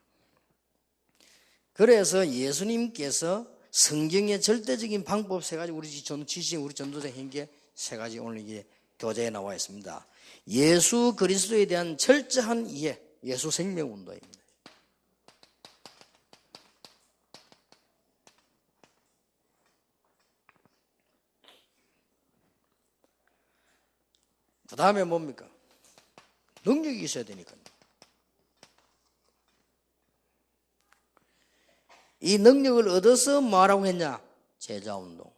그래서 예수님께서 성경의 절대적인 방법 3가지, 우리 전도자 행계 3가지 오늘 이게 교재에 나와 있습니다. 예수 그리스도에 대한 철저한 이해, 예수 생명 운동입니다. 그 다음에 뭡니까? 능력이 있어야 되니까요. 이 능력을 얻어서 뭐라고 했냐? 제자운동.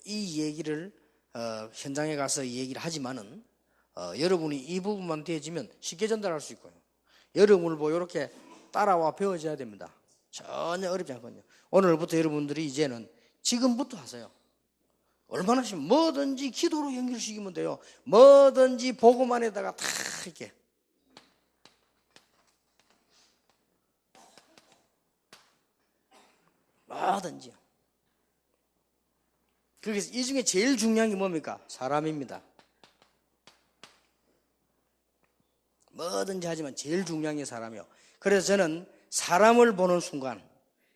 이 얘기를 현장에 가서 이 얘기를 하지만은 여러분이 이 부분만 되어지면 쉽게 전달할 수 있고요. 여러분을 보고 이렇게 따라와 배워져야 됩니다. 전혀 어렵지 않거든요. 오늘부터 여러분들이 이제는 지금부터 하세요. 얼마나 쉬면 뭐든지 기도로 연결시키면 돼요. 뭐든지 보고만에다가 다 이렇게. 뭐든지요. 그래서 이 중에 제일 중요한 게 뭡니까? 사람입니다. 뭐든지 하지만 제일 중요한 게 사람이요. 그래서 저는 사람을 보는 순간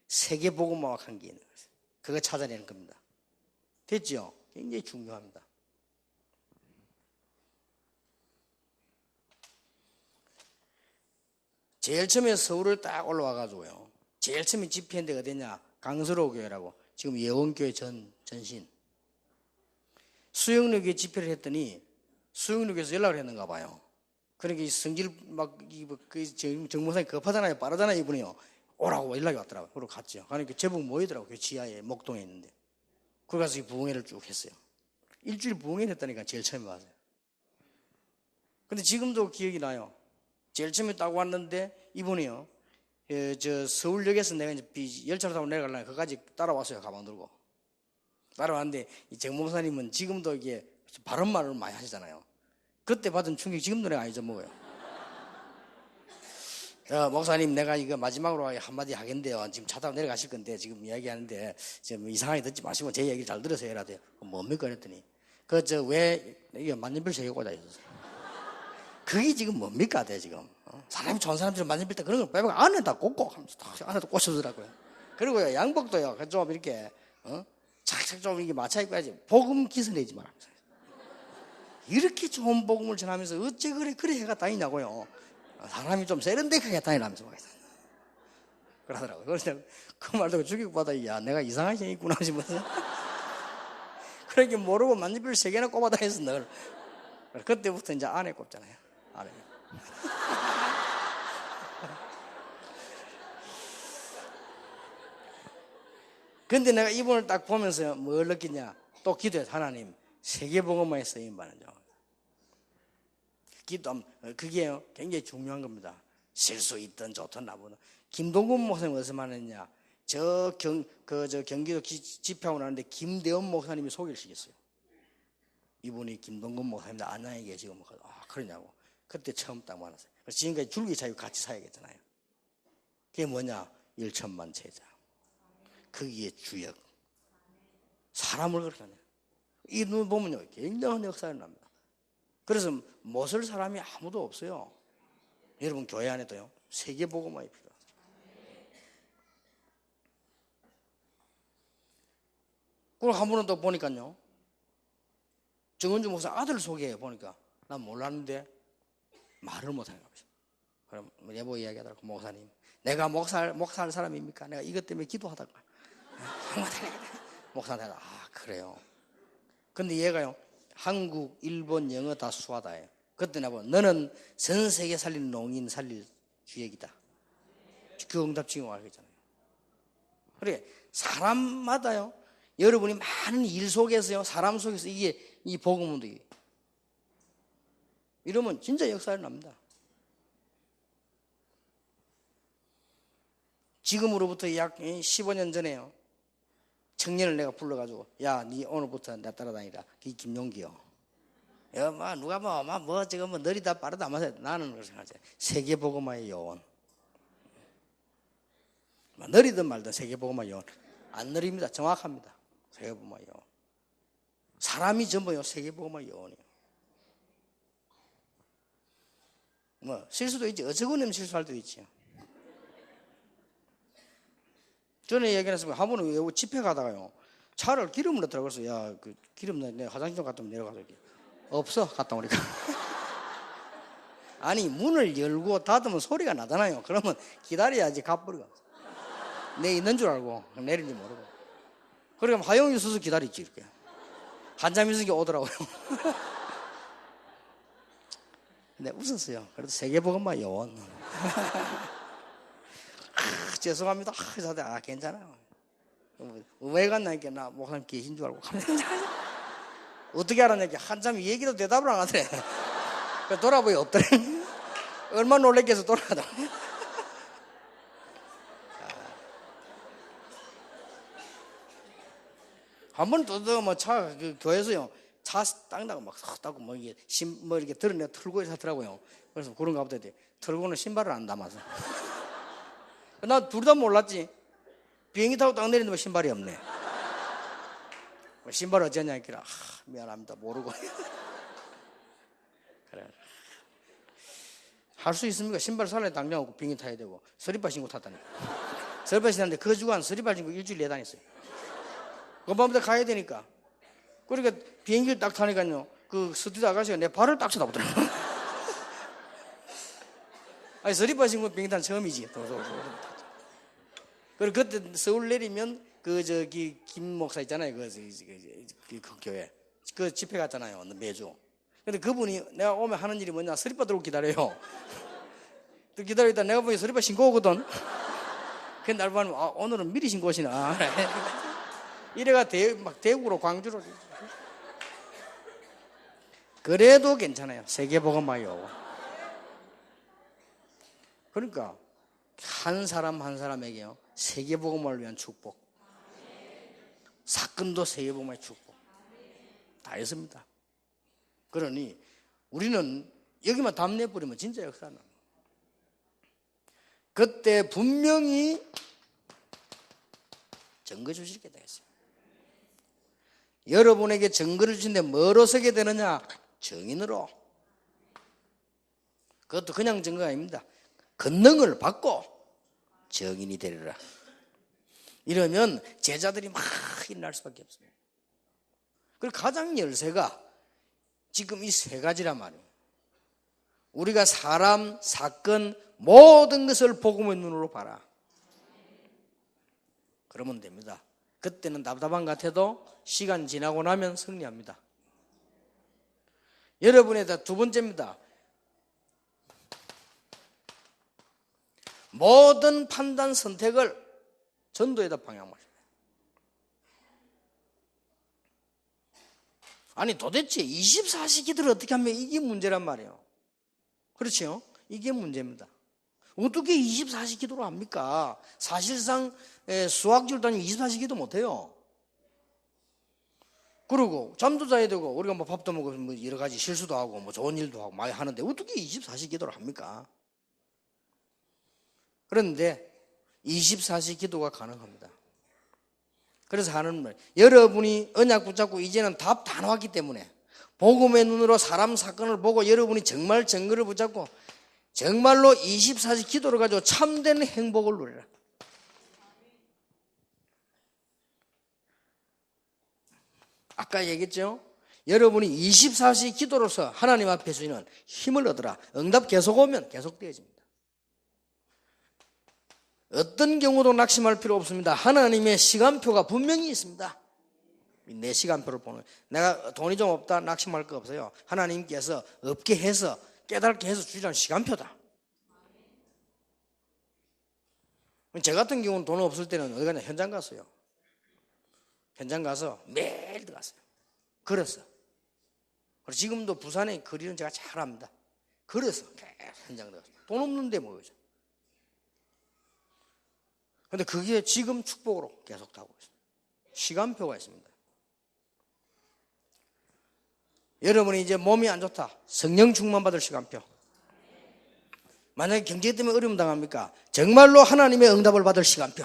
세계복음화와 관계 있는 거예요. 그거 찾아내는 겁니다. 됐죠? 굉장히 중요합니다. 제일 처음에 서울을 딱 올라와가지고요. 제일 처음에 집회한 데가 어디냐? 강서로 교회라고. 지금 예원교회 전신. 수영로교회 집회를 했더니 수영로교에서 연락을 했는가 봐요. 그러니까 성질 정모사님 급하잖아요. 빠르잖아요. 이분이요. 오라고 연락이 왔더라고요. 그리고 갔죠. 그러니까 제복 모이더라고요. 그 지하에 목동에 있는데. 거기 가서 이 부흥회를 쭉 했어요. 일주일 부흥회 했다니까 제일 처음에 와서요. 근데 지금도 기억이 나요. 제일 처음에 딱 왔는데 이분이요. 저 서울역에서 내가 이제 열차로 타고 내려가려면 그까지 따라왔어요. 가방 들고. 따라왔는데 이 정목사님은 지금도 이게 바른 말을 많이 하시잖아요. 그때 받은 충격 지금도 내가 안 잊어먹어요. 목사님, 내가 이거 마지막으로 한마디 하겠는데요. 지금 차 타고 내려가실 건데, 지금 이야기하는데, 지금 이상하게 듣지 마시고, 제 얘기 잘 들으세요. 해라 돼요. 뭡니까? 그랬더니, 왜, 이게 만년필 3개 꽂아있었어요. 그게 지금 뭡니까? 돼, 지금. 사람이 좋은 사람들은 만년필 때 그런 걸 빼고 안에다 꽂고, 하면서 안에다 꽂혀주더라고요. 그리고요, 양복도요, 좀 이렇게, 착착 좀 이게 맞춰 입고 해야지. 복음 기스내지 마라. 이렇게 좋은 복음을 전하면서 어째 그래 해가 다니냐고요. 사람이 좀 세련되게 다니라면서 그러더라고요. 그래서 그 말 듣고 죽이고 받아, 야, 내가 이상한 신이 있구나 싶어서. 그렇게 모르고 만년필 3개나 꼽아 다녔어, 늘. 그때부터 이제 안에 꼽잖아요. 안에. 근데 내가 이분을 딱 보면서 뭘 느끼냐? 또 기도해서 하나님, 세계복음화에 쓰임받는 점. 기도, 그게 굉장히 중요한 겁니다. 실수 있든 좋든 나보든. 김동근 목사님 어디서 만났냐? 경기도 집회하고 나는데 김대원 목사님이 소개를 시켰어요. 이분이 김동근 목사님인데 안양에 계시고, 그러냐고. 그때 처음 딱 만났어요. 그래서 지금까지 줄기차게 같이 살아야겠잖아요. 그게 뭐냐? 1천만 제자. 거기에 주역. 사람을 그렇게 하냐. 이 눈 보면요, 굉장한 역사를 납니다. 그래서 못 쓸 사람이 아무도 없어요. 여러분, 교회 안에도요, 세계복음화가 필요하죠. 그리고 한 번은 또 보니까요, 정은주 목사 아들 소개해 보니까, 난 몰랐는데, 말을 못하는 거죠. 그럼 예보 이야기하더라고, 목사님. 내가 목사할 사람입니까? 내가 이것 때문에 기도하다가. 목사한테, 그래요. 근데 얘가요, 한국, 일본, 영어 다 수화다 해요. 그때 나보고, 너는 전 세계 살릴 농인 살릴 주역이다. 그 응답 지금 알겠잖아요. 그래, 사람마다요, 여러분이 많은 일 속에서요, 사람 속에서 이게, 이 복음은 되게. 이러면 진짜 역사를 납니다. 지금으로부터 약 15년 전에요, 청년을 내가 불러가지고, 야, 니 오늘부터 나 따라다니라. 그게 김용기요. 야, 누가 지금 느리다 빠르다 마세요. 나는 그렇게 생각하지. 세계복음화의 요원. 느리든 말든 세계복음화의 요원. 안 느립니다. 정확합니다. 세계복음화의 요원. 사람이 전부요, 세계복음화의 요원이에요. 실수도 있지. 어처구니 없는 실수할 때도 있지요. 전에 얘기했으면 한 번은 집회 가다가요, 차를 기름을 넣더라고요. 그래서, 야, 그 기름 내가 화장실 좀 갔다 오면 내려가서 이렇게. 없어, 갔다 오니까. 아니, 문을 열고 닫으면 소리가 나잖아요. 그러면 기다려야지 가버리고. 내 있는 줄 알고 내린지 모르고. 그러니까 하영이 있어서 기다렸지, 이렇게. 한참 있으니까 오더라고요. 근데 웃었어요. 그래도 세계복음화 요원. 죄송합니다. 괜찮아요. 왜 갔나니까 나 목사님 계신 줄 알고. 어떻게 알았냐니까 한참 얘기도 대답을 안 하더래. 돌아보니 없더래. 얼마나 놀랬겠어, 돌아가다. 한 번 또 교회에서요, 차 땅다고 막 섰다고 이렇게 드러내 털고 하더라고요. 그래서 그런가 보다. 털고는 신발을 안 담아서. 나 둘 다 몰랐지. 비행기 타고 딱 내리는데 신발이 없네. 신발을 어쩌냐 했길래, 미안합니다, 모르고. 그래. 할 수 있습니까? 신발 살래 당장하고 비행기 타야 되고, 서리발 신고 탔다니까. 서리발 신었는데 그 주간 서리발 신고 일주일 내다녔어요. 금방부터 가야 되니까. 그러니까 비행기를 딱 타니까요, 그 스튜디오 아가씨가 내 발을 딱 쳐다보더라고요. 아니, 서리발 신고 비행기 타는 처음이지. 그리고 그때 서울 내리면 김 목사 있잖아요. 그 교회. 그 집회 갔잖아요. 매주. 근데 그분이 내가 오면 하는 일이 뭐냐. 서리바 들고 기다려요. 또 기다리다 내가 보니 서리바 신고 오거든. 근데 날 보면, 오늘은 미리 신고 오시나. 이래가 막 대구로 광주로. 그래도 괜찮아요. 세계복음화요. 그러니까 한 사람 한 사람에게요, 세계복음화를 위한 축복, 사건도 세계복음화의 축복 다 있습니다. 그러니 우리는 여기만 담내버리면 진짜 역사는 그때 분명히 증거 주시게 되겠어요. 여러분에게 증거를 주신데 뭐로 서게 되느냐? 증인으로. 그것도 그냥 증거가 아닙니다. 권능을 받고 증인이 되리라. 이러면 제자들이 막 일어날 수밖에 없습니다. 그리고 가장 열쇠가 지금 이 세 가지란 말이에요. 우리가 사람, 사건, 모든 것을 복음의 눈으로 봐라. 그러면 됩니다. 그때는 답답한 것 같아도 시간 지나고 나면 승리합니다. 여러분의 두 번째입니다. 모든 판단 선택을 전도에다 방향하십시오. 아니 도대체 24시기들을 어떻게 하면 이게 문제란 말이에요. 그렇죠? 이게 문제입니다. 어떻게 24시기도로 합니까? 사실상 수학적으로 따지면 24시기도 못해요. 그리고 잠도 자야 되고 우리가 뭐 밥도 먹고 뭐 여러 가지 실수도 하고 뭐 좋은 일도 하고 많이 하는데 어떻게 24시기도를 합니까? 그런데 24시기도가 가능합니다. 그래서 하는 말, 여러분이 언약 붙잡고 이제는 답 다 나왔기 때문에 복음의 눈으로 사람 사건을 보고 여러분이 정말 증거를 붙잡고 정말로 24시 기도를 가지고 참된 행복을 누리라. 아까 얘기했죠? 여러분이 24시 기도로서 하나님 앞에 서는 힘을 얻으라. 응답 계속 오면 계속 되어집니다. 어떤 경우도 낙심할 필요 없습니다. 하나님의 시간표가 분명히 있습니다. 내 시간표를 보는, 내가 돈이 좀 없다 낙심할 거 없어요. 하나님께서 없게 해서 깨닫게 해서 주시라는 시간표다. 제 같은 경우는 돈 없을 때는 어디 가냐 현장 갔어요. 현장 가서 매일 들어갔어요. 걸었어. 그리고 지금도 부산에 거리는 제가 잘 압니다. 걸어서 계속 현장 들어갔어요. 돈 없는데 뭐죠. 근데 그게 지금 축복으로 계속 타고 있습니다. 시간표가 있습니다. 여러분이 이제 몸이 안 좋다. 성령 충만 받을 시간표. 만약에 경제 때문에 어려움 당합니까? 정말로 하나님의 응답을 받을 시간표.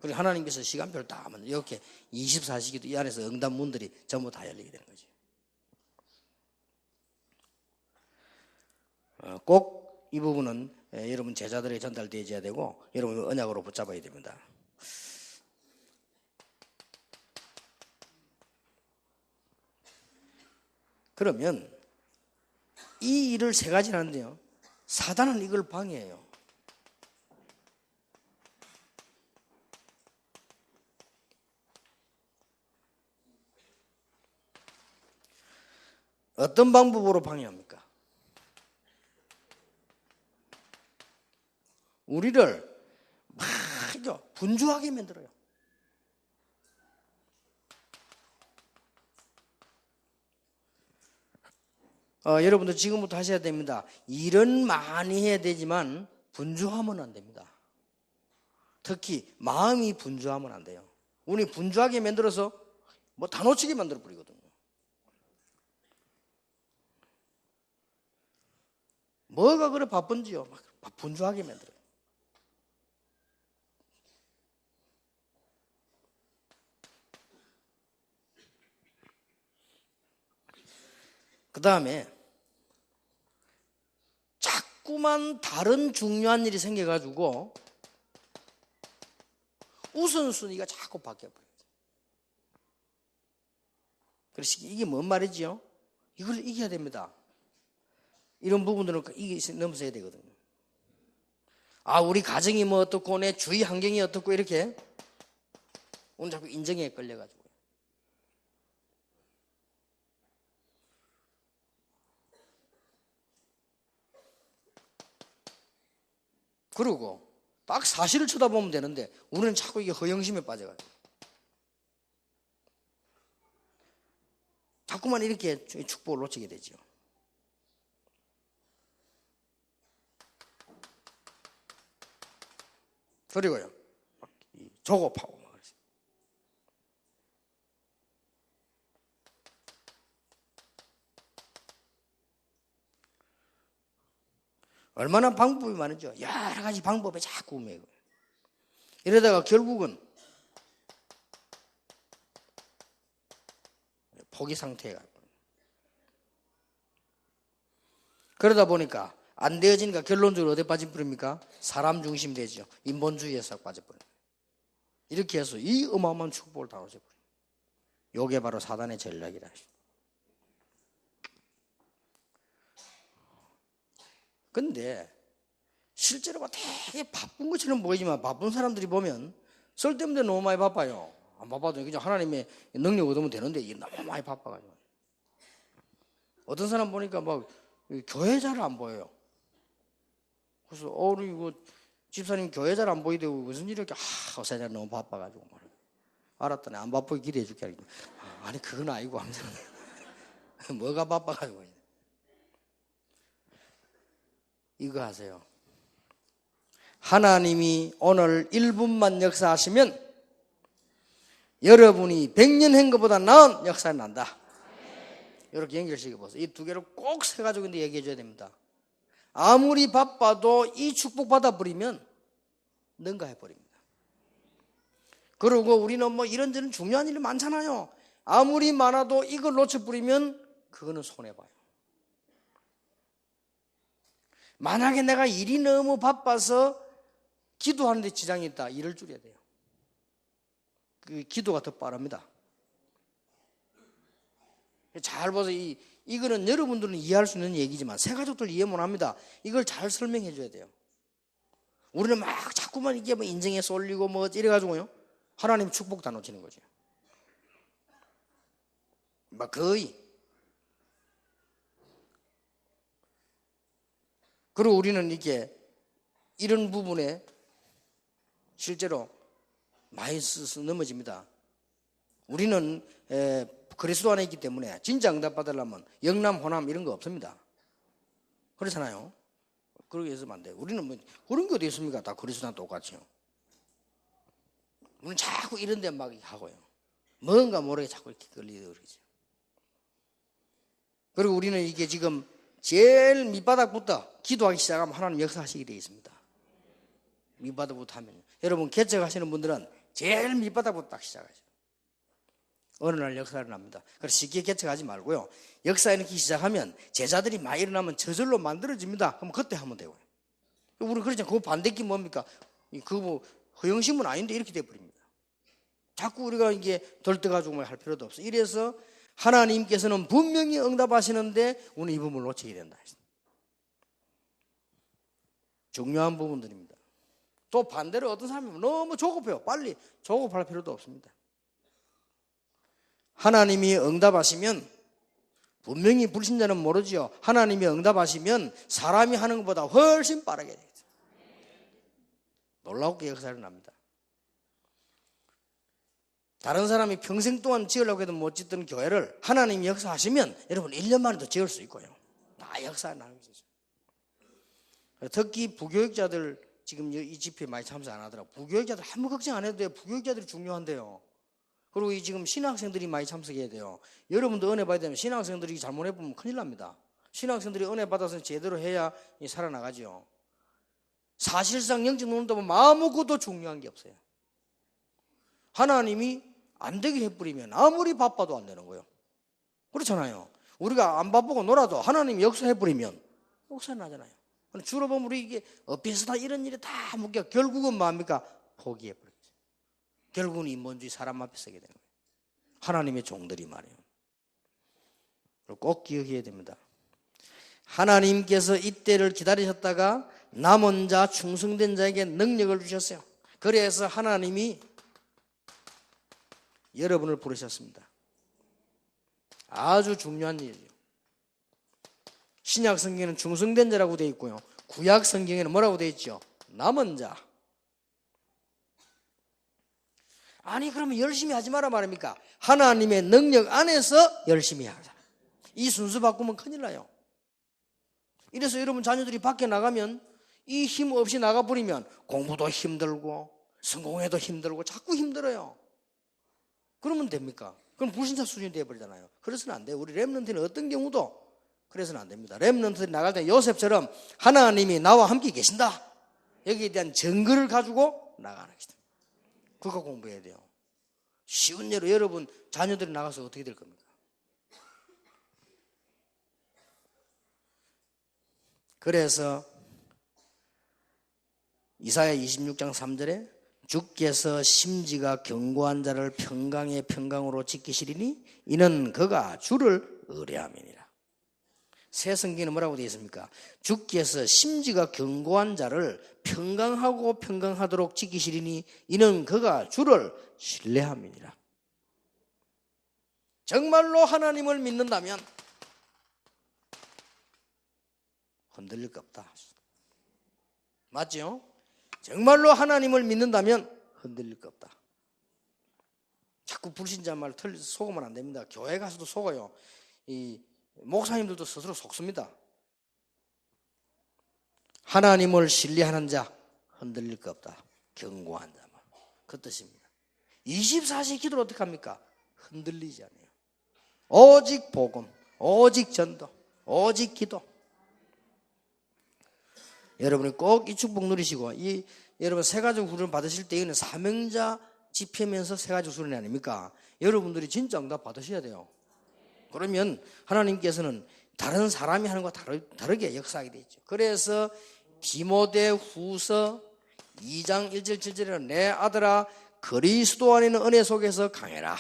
그리고 하나님께서 시간표를 다 하면 이렇게 24시기도 이 안에서 응답 문들이 전부 다 열리게 되는 거죠. 꼭 이 부분은 여러분 제자들에게 전달되어야 되고 여러분 언약으로 붙잡아야 됩니다. 그러면 이 일을 세 가지를 하는데요. 사단은 이걸 방해해요. 어떤 방법으로 방해합니까? 우리를 막 분주하게 만들어요. 여러분들 지금부터 하셔야 됩니다. 일은 많이 해야 되지만 분주하면 안 됩니다. 특히 마음이 분주하면 안 돼요. 우리 분주하게 만들어서 뭐 다 놓치게 만들어 버리거든요. 뭐가 그래 바쁜지요? 막 분주하게 만들어요. 그 다음에 자꾸만 다른 중요한 일이 생겨가지고 우선순위가 자꾸 바뀌어버려요. 그래서 이게 뭔 말이지요? 이걸 이겨야 됩니다. 이런 부분들은 넘어서야 되거든요. 우리 가정이 뭐 어떻고 내 주위 환경이 어떻고 이렇게 오늘 자꾸 인정에 끌려가지고 그리고 딱 사실을 쳐다보면 되는데 우리는 자꾸 이게 허영심에 빠져가지고 자꾸만 이렇게 축복을 놓치게 되죠. 그리고요 조급하고 얼마나 방법이 많은지 여러 가지 방법에 자꾸 매고 이러다가 결국은 포기 상태에 가요. 그러다 보니까 안 되어지니까 결론적으로 어디에 빠져버립니까? 사람 중심 되죠. 인본주의에 싹 빠져버려요. 이렇게 해서 이 어마어마한 축복을 다 얻어버려요. 이게 바로 사단의 전략이다. 근데 실제로 되게 바쁜 것처럼 보이지만 바쁜 사람들이 보면 쓸데없는데 너무 많이 바빠요. 안 바빠도 그냥 하나님의 능력 얻으면 되는데 이게 너무 많이 바빠가지고. 어떤 사람 보니까 막 교회 잘 안 보여요. 그래서 우리 이거 집사님 교회 잘 안 보이대요. 무슨 일이 이렇게 세상 너무 바빠가지고 말이야. 알았더니 안 바쁘게 기도해 줄게. 아니 그건 아니고 하면서 뭐가 바빠가지고 이거 하세요. 하나님이 오늘 1분만 역사하시면 여러분이 100년 한 것보다 나은 역사가 난다. 이렇게 연결시켜 보세요. 이 두 개를 꼭 세가지고 얘기해 줘야 됩니다. 아무리 바빠도 이 축복 받아버리면 능가해 버립니다. 그리고 우리는 뭐 이런저런 중요한 일이 많잖아요. 아무리 많아도 이걸 놓쳐버리면 그거는 손해봐요. 만약에 내가 일이 너무 바빠서 기도하는데 지장이 있다. 일을 줄여야 돼요. 그 기도가 더 빠릅니다. 잘 봐서 이거는 여러분들은 이해할 수 있는 얘기지만 새가족들 이해 못합니다. 이걸 잘 설명해 줘야 돼요. 우리는 막 자꾸만 이게 뭐 인정에 쏠리고 뭐 이래가지고요. 하나님 축복 다 놓치는 거죠. 막 거의. 그리고 우리는 이게 이런 부분에 실제로 많이 넘어집니다. 우리는 그리스도 안에 있기 때문에 진짜 응답 받으려면 영남, 호남 이런 거 없습니다. 그렇잖아요. 그러게 해서는 안 돼요. 우리는 뭐 그런 게 어디 있습니까? 다 그리스도랑 똑같이요. 우리는 자꾸 이런 데 막 하고요. 뭔가 모르게 자꾸 이렇게 끌리고 그러죠. 그리고 우리는 이게 지금 제일 밑바닥부터 기도하기 시작하면 하나님 역사하시게 되어 있습니다. 밑바닥부터 하면 여러분 개척하시는 분들은 제일 밑바닥부터 딱 시작하죠. 어느 날 역사를 납니다. 그래서 쉽게 개척하지 말고요. 역사 일으키기 시작하면 제자들이 많이 일어나면 저절로 만들어집니다. 그럼 그때 하면 되고요. 우리 그러잖아요. 그 반대기 뭡니까? 그거 뭐 허영심은 아닌데 이렇게 돼버립니다. 자꾸 우리가 이게 덜떠가지고 할 필요도 없어. 이래서 하나님께서는 분명히 응답하시는데 우리는 이 부분을 놓치게 된다. 중요한 부분들입니다. 또 반대로 어떤 사람이 너무 조급해요. 빨리 조급할 필요도 없습니다. 하나님이 응답하시면 분명히 불신자는 모르지요. 하나님이 응답하시면 사람이 하는 것보다 훨씬 빠르게 되겠죠. 놀랍게 역사를 납니다. 다른 사람이 평생 동안 지으려고 해도 못 짓던 교회를 하나님이 역사하시면 여러분 1년 만에도 지을 수 있고요. 다 역사가 나는 거죠. 특히 부교육자들 지금 이 집회에 많이 참석 안 하더라고요. 부교육자들 아무 걱정 안 해도 돼요. 부교육자들이 중요한데요. 그리고 지금 신학생들이 많이 참석해야 돼요. 여러분도 은혜 받아야 되면 신학생들이 잘못해보면 큰일 납니다. 신학생들이 은혜 받아서 제대로 해야 살아나가죠. 사실상 영적 논다 보면 아무것도 중요한 게 없어요. 하나님이 안 되게 해버리면 아무리 바빠도 안 되는 거예요. 그렇잖아요. 우리가 안 바쁘고 놀아도 하나님이 역사해버리면 역사 나잖아요. 주로 보면 우리 이게 어디서 다 이런 일이 다 묶여 결국은 뭡니까? 포기해버리죠. 결국은 인본주의 사람 앞에 서게 되는 거예요. 하나님의 종들이 말이에요. 꼭 기억해야 됩니다. 하나님께서 이때를 기다리셨다가 남은 자 충성된 자에게 능력을 주셨어요. 그래서 하나님이 여러분을 부르셨습니다. 아주 중요한 일이에요. 신약 성경에는 충성된 자라고 되어 있고요. 구약 성경에는 뭐라고 되어 있죠? 남은 자. 아니 그러면 열심히 하지 마라 말입니까? 하나님의 능력 안에서 열심히 하자. 이 순서 바꾸면 큰일 나요. 이래서 여러분 자녀들이 밖에 나가면 이 힘 없이 나가버리면 공부도 힘들고 성공해도 힘들고 자꾸 힘들어요. 그러면 됩니까? 그럼 불신자 수준이 되어버리잖아요. 그래서는 안 돼요. 우리 렘넌트는 어떤 경우도 그래서는 안 됩니다. 렘넌트들이 나갈 때 요셉처럼 하나님이 나와 함께 계신다, 여기에 대한 증거를 가지고 나가는 것이다. 그거 공부해야 돼요. 쉬운 예로 여러분 자녀들이 나가서 어떻게 될 겁니까? 그래서 이사야 26장 3절에 주께서 심지가 견고한 자를 평강의 평강으로 지키시리니 이는 그가 주를 의뢰함이니라. 새 성경에는 뭐라고 되어 있습니까? 주께서 심지가 견고한 자를 평강하고 평강하도록 지키시리니 이는 그가 주를 신뢰함이니라. 정말로 하나님을 믿는다면 흔들릴 거 없다. 맞죠? 정말로 하나님을 믿는다면 흔들릴 거 없다. 자꾸 불신자 말 속으면 안 됩니다. 교회 가서도 속아요. 이 목사님들도 스스로 속습니다. 하나님을 신뢰하는 자 흔들릴 거 없다. 견고한 자만, 그 뜻입니다. 24시 기도를 어떻게 합니까? 흔들리지 않아요. 오직 복음, 오직 전도, 오직 기도. 여러분이 꼭 이 축복 누리시고, 여러분 새가족 훈련 받으실 때에는 사명자 집회면서 새가족 훈련이 아닙니까? 여러분들이 진짜 응답 받으셔야 돼요. 그러면 하나님께서는 다른 사람이 하는 것과 다르게 역사하게 되죠. 그래서 디모데 후서 2장 1절 7절에는 내 아들아 그리스도 안에 있는 은혜 속에서 강해라.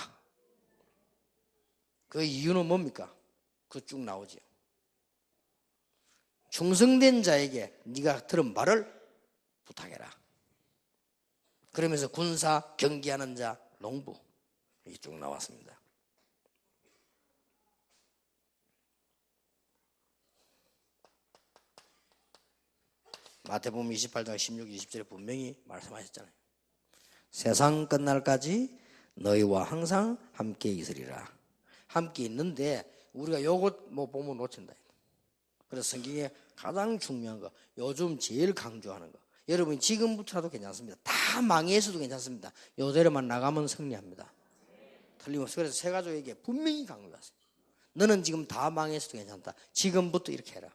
그 이유는 뭡니까? 그 쭉 나오죠. 충성된 자에게 네가 들은 말을 부탁해라. 그러면서 군사, 경기하는 자, 농부 이게 쭉 나왔습니다. 마태복음 28장 16, 20절에 분명히 말씀하셨잖아요. 세상 끝날까지 너희와 항상 함께 있으리라. 함께 있는데 우리가 요것 보면 놓친다. 그래서 성경에 가장 중요한 거, 요즘 제일 강조하는 거, 여러분 지금부터라도 괜찮습니다. 다 망해서도 괜찮습니다. 요대로만 나가면 승리합니다. 틀림없이. 그래서 새 가족에게 분명히 강조하세요. 너는 지금 다 망해서도 괜찮다. 지금부터 이렇게 해라.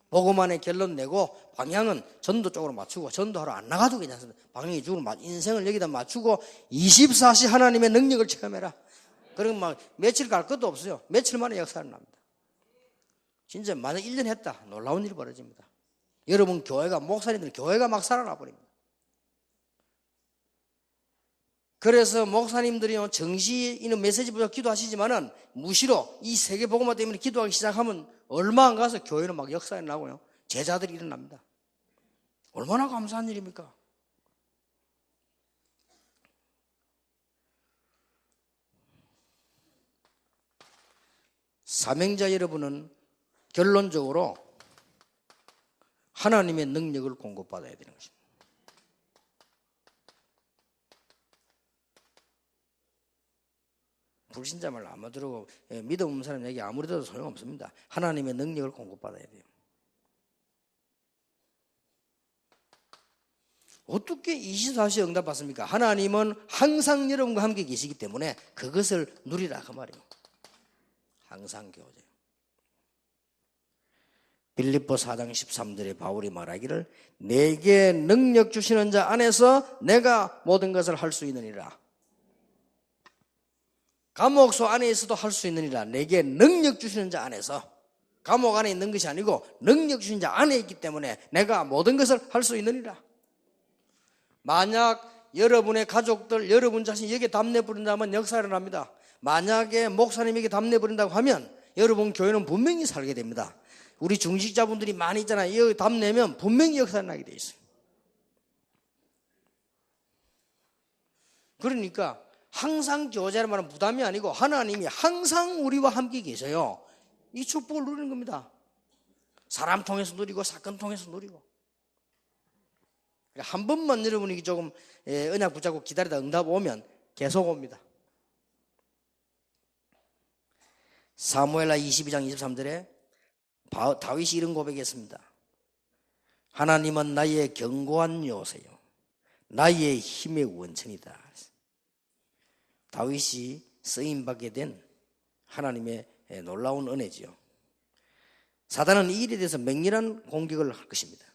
보고만의 결론 내고 방향은 전도 쪽으로 맞추고, 전도하러 안 나가도 괜찮습니다. 방향이 죽을 인생을 여기다 맞추고 24시 하나님의 능력을 체험해라. 그러면 막 며칠 갈 것도 없어요. 며칠 만에 역사를 납니다. 진짜 만약 1년 했다, 놀라운 일이 벌어집니다. 여러분 교회가, 목사님들 교회가 막 살아나 버립니다. 그래서 목사님들이 정시 있는 메시지부터 기도하시지만은 무시로 이 세계 복음화 때문에 기도하기 시작하면 얼마 안 가서 교회는 막 역사에 나고요. 제자들이 일어납니다. 얼마나 감사한 일입니까? 사명자 여러분은 결론적으로 하나님의 능력을 공급받아야 되는 것입니다. 불신자 말 아무 들어고 믿음 없는 사람 얘기 아무리 들어도 소용없습니다. 하나님의 능력을 공급받아야 돼요. 어떻게 24시에 응답받습니까? 하나님은 항상 여러분과 함께 계시기 때문에 그것을 누리라 그 말이에요. 항상 교제. 빌립보 4장 13절에 바울이 말하기를 내게 능력 주시는 자 안에서 내가 모든 것을 할 수 있느니라. 감옥소 안에 있어도 할 수 있느니라. 내게 능력 주시는 자 안에서. 감옥 안에 있는 것이 아니고 능력 주신 자 안에 있기 때문에 내가 모든 것을 할 수 있느니라. 만약 여러분의 가족들, 여러분 자신 여기에 담내 부린다면 역사가 일어납니다. 만약에 목사님에게 담내 부린다고 하면 여러분 교회는 분명히 살게 됩니다. 우리 중직자분들이 많이 있잖아요. 여기 담내면 분명히 역사가 나게 돼 있어요. 그러니까 항상 교제라는 말은 부담이 아니고 하나님이 항상 우리와 함께 계셔요. 이 축복을 누리는 겁니다. 사람 통해서 누리고 사건 통해서 누리고. 한 번만 여러분이 조금 언약 붙잡고 기다리다 응답 오면 계속 옵니다. 사무엘하 22장 23절에 다윗이 이런 고백했습니다. 하나님은 나의 견고한 요새요, 나의 힘의 원천이다. 다윗이 쓰임받게 된 하나님의 놀라운 은혜지요. 사단은 이 일에 대해서 맹렬한 공격을 할 것입니다.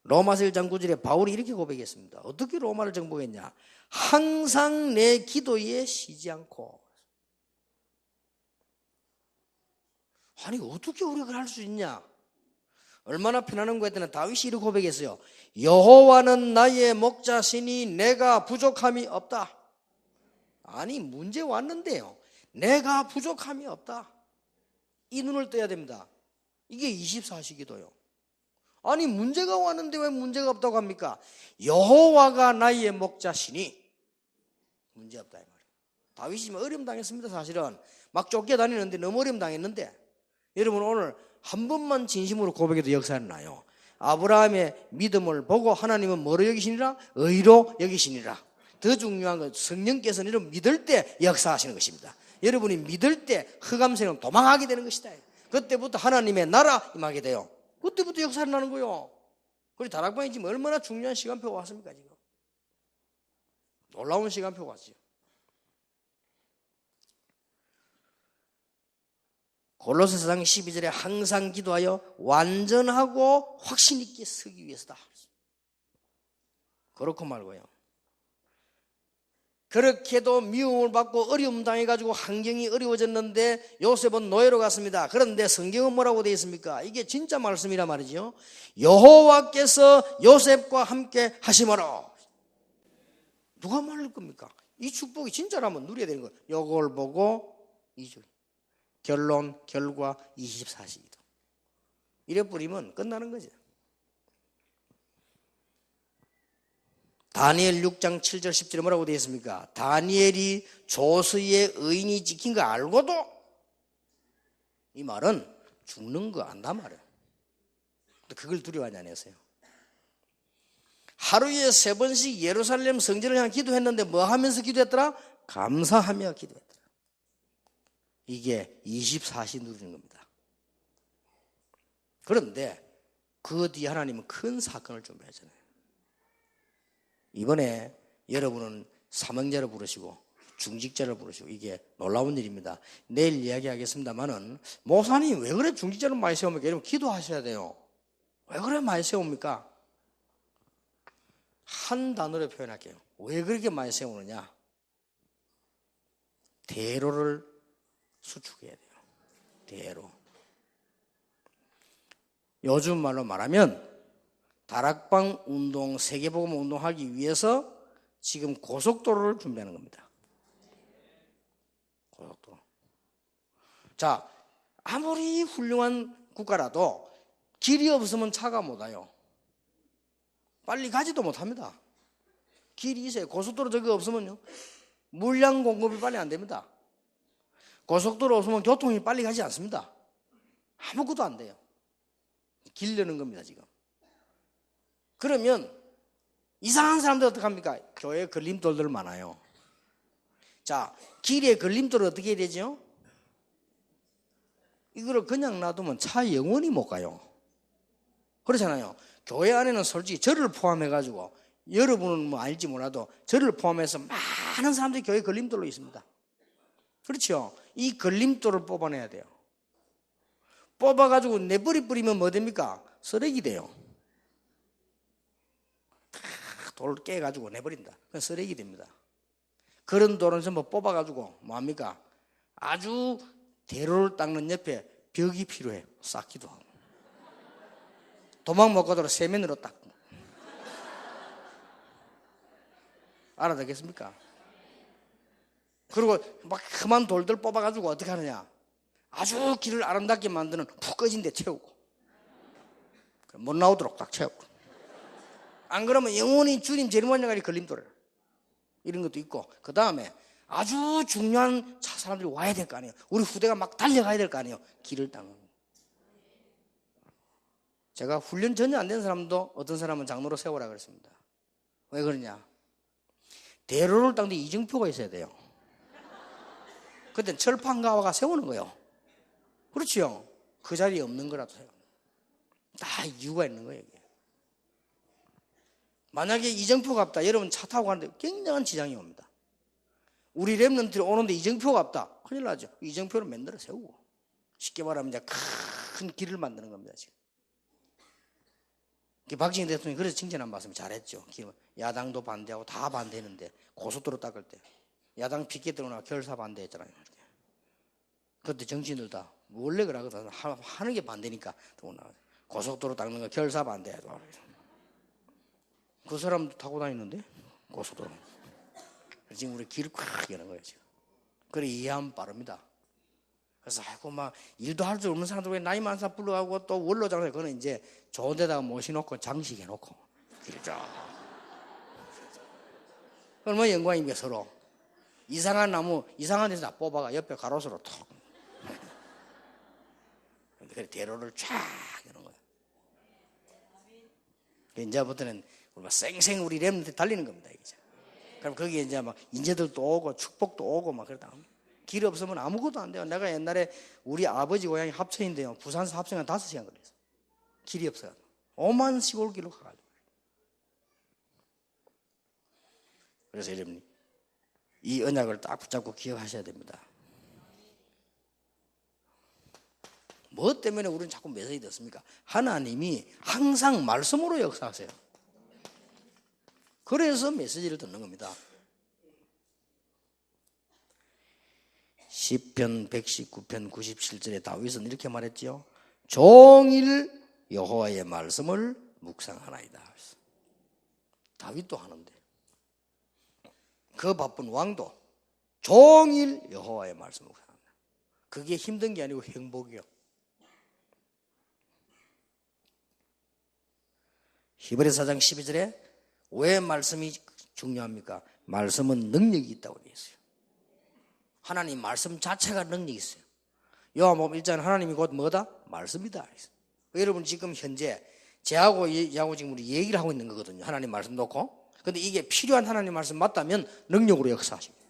로마서 1장 9절에 바울이 이렇게 고백했습니다. 어떻게 로마를 정복했냐? 항상 내 기도에 쉬지 않고. 아니 어떻게 우리가 그걸 할 수 있냐? 얼마나 편안한 거 했더니 다윗이 이렇게 고백했어요. 여호와는 나의 목자시니 내가 부족함이 없다. 아니 문제 왔는데요. 내가 부족함이 없다. 이 눈을 떠야 됩니다. 이게 24시 기도요. 아니 문제가 왔는데 왜 문제가 없다고 합니까? 여호와가 나의 목자시니 문제 없다 이 말이에요. 다윗이 어려움 당했습니다. 사실은 막 쫓겨다니는데 너무 어려움 당했는데 여러분 오늘 한 번만 진심으로 고백해도 역사는 나요. 아브라함의 믿음을 보고 하나님은 뭐로 여기시니라? 의로 여기시니라. 더 중요한 건 성령께서는 여러분 믿을 때 역사하시는 것입니다. 여러분이 믿을 때 흑암세는 도망하게 되는 것이다. 그때부터 하나님의 나라 임하게 돼요. 그때부터 역사를 나는 거예요. 그리고 다락방이 지금 얼마나 중요한 시간표가 왔습니까 지금. 놀라운 시간표가 왔죠. 골로새서 4장 12절에 항상 기도하여 완전하고 확신 있게 서기 위해서다. 그렇고 말고요. 그렇게도 미움을 받고 어려움 당해가지고 환경이 어려워졌는데 요셉은 노예로 갔습니다. 그런데 성경은 뭐라고 되어 있습니까? 이게 진짜 말씀이란 말이죠. 여호와께서 요셉과 함께 하심으로. 누가 말할 겁니까? 이 축복이 진짜라면 누려야 되는 거예요. 이걸 보고 2절. 결론, 결과 24시기도. 이래 뿌리면 끝나는 거죠. 다니엘 6장 7절 10절에 뭐라고 되어 있습니까? 다니엘이 조서의 의인이 지킨 거 알고도 이 말은 죽는 거 안다 말이에요. 그걸 두려워하지 않았어요. 하루에 3번씩 예루살렘 성전을 향해 기도했는데 뭐 하면서 기도했더라? 감사하며 기도했더라. 이게 24시 누리는 겁니다. 그런데 그 뒤에 하나님은 큰 사건을 준비하잖아요. 이번에 여러분은 사명자를 부르시고 중직자를 부르시고 이게 놀라운 일입니다. 내일 이야기하겠습니다만은 목사님 왜 그래 중직자를 많이 세웁니까? 여러분 기도하셔야 돼요. 왜 그래 많이 세웁니까? 한 단어로 표현할게요. 왜 그렇게 많이 세우느냐? 대로를 수축해야 돼요. 대로. 요즘 말로 말하면 다락방 운동, 세계복음 운동하기 위해서 지금 고속도로를 준비하는 겁니다. 고속도로. 자, 아무리 훌륭한 국가라도 길이 없으면 차가 못 와요. 빨리 가지도 못합니다. 길이 있어요. 고속도로 저기 없으면요. 물량 공급이 빨리 안 됩니다. 고속도로 없으면 교통이 빨리 가지 않습니다. 아무것도 안 돼요. 길려는 겁니다, 지금. 그러면 이상한 사람들 어떡합니까? 교회에 걸림돌들 많아요. 자, 길에 걸림돌을 어떻게 해야 되죠? 이거를 그냥 놔두면 차 영원히 못 가요. 그렇잖아요. 교회 안에는 솔직히 저를 포함해가지고 여러분은 뭐 알지 몰라도 저를 포함해서 많은 사람들이 교회 걸림돌로 있습니다. 그렇죠? 이 걸림돌을 뽑아내야 돼요. 뽑아가지고 내버리 뿌리면 뭐 됩니까? 쓰레기 돼요. 돌 깨가지고 내버린다. 그건 쓰레기 됩니다. 그런 돌은 전부 뽑아가지고 뭐합니까? 아주 대로를 닦는 옆에 벽이 필요해요. 쌓기도 하고. 도망 못 가도록 세면으로 닦고. 알아듣겠습니까? 그리고 막 그만 돌들 뽑아가지고 어떻게 하느냐? 아주 길을 아름답게 만드는 푹 꺼진 데 채우고. 못 나오도록 딱 채우고. 안 그러면 영원히 주님 제일모양까지 걸림돌을. 이런 것도 있고. 그 다음에 아주 중요한 사람들이 와야 될 거 아니에요. 우리 후대가 막 달려가야 될 거 아니에요. 길을 닦는. 제가 훈련 전혀 안 된 사람도 어떤 사람은 장로로 세우라 그랬습니다. 왜 그러냐? 대로를 닦는데 이정표가 있어야 돼요. 그땐 철판가와가 세우는 거예요. 그렇지요? 그 자리에 없는 거라도 세워. 다 이유가 있는 거예요. 이게. 만약에 이정표가 없다. 여러분 차 타고 가는데 굉장한 지장이 옵니다. 우리 랩런트들이 오는데 이정표가 없다. 큰일 나죠. 이정표를 만들어 세우고. 쉽게 말하면 이제 큰 길을 만드는 겁니다, 지금. 박정희 대통령이 그래서 칭찬 안 받으면 잘했죠. 야당도 반대하고 다 반대했는데 고속도로 닦을 때 야당 피켓 들고 나와 결사 반대했잖아요. 그때 정치인들 다 원래 그러거든. 하는 게 반대니까 고속도로 닦는 거 결사 반대해도. 그 사람도 타고 다니는데 고속도로. 지금 우리 길을 콱 여는 거예요 지금. 그래 이해하면 빠릅니다. 그래서 아이고 막 일도 할 줄 없는 사람들 왜 나이 많은 사람 불러가고 또 원로장에 그거는 이제 좋은 데다가 모셔놓고 장식해놓고 그러죠. 얼마나 영광입니까 서로. 이상한 나무 이상한 데서 다 뽑아가 옆에 가로수로 톡. 그래 대로를 쫙 여는 거예요. 이제부터는 쌩쌩 우리 렘한테 달리는 겁니다 이제. 그럼 거기에 이제 막 인재들도 오고 축복도 오고 막 그러다. 길 없으면 아무것도 안 돼요. 내가 옛날에 우리 아버지 고향이 합천인데요. 부산에서 합천에 5시간 걸렸어요. 길이 없어요. 오만 시골길로 가가지고. 그래서 여러분 이 언약을 딱 붙잡고 기억하셔야 됩니다. 뭐 때문에 우리는 자꾸 매서이 됐습니까? 하나님이 항상 말씀으로 역사하세요. 그래서 메시지를 듣는 겁니다. 시편 119편 97절에 다윗은 이렇게 말했지요. 종일 여호와의 말씀을 묵상하나이다. 다윗도 하는데 그 바쁜 왕도 종일 여호와의 말씀을 묵상한다. 그게 힘든 게 아니고 행복이요. 히브리서 4장 12절에 왜 말씀이 중요합니까? 말씀은 능력이 있다고 되어 있어요. 하나님 말씀 자체가 능력이 있어요. 요한복음 1장 하나님이 곧 뭐다? 말씀이다. 여러분 지금 현재 제하고 지금 우리 얘기를 하고 있는 거거든요. 하나님 말씀 놓고. 근데 이게 필요한 하나님 말씀 맞다면 능력으로 역사하십니다.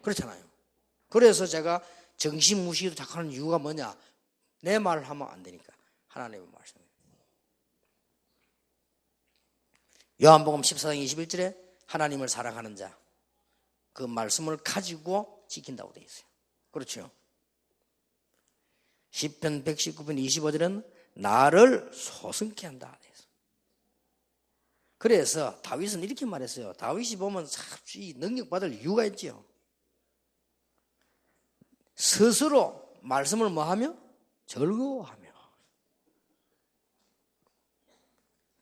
그렇잖아요. 그래서 제가 정신무시도 자꾸 하는 이유가 뭐냐? 내 말을 하면 안 되니까. 하나님의 말씀. 요한복음 14장 21절에 하나님을 사랑하는 자. 그 말씀을 가지고 지킨다고 되어 있어요. 그렇죠. 시편 119편 25절은 나를 소승케 한다. 그래서 다윗은 이렇게 말했어요. 다윗이 보면 이 능력받을 이유가 있지요. 스스로 말씀을 뭐하며? 즐거워하며.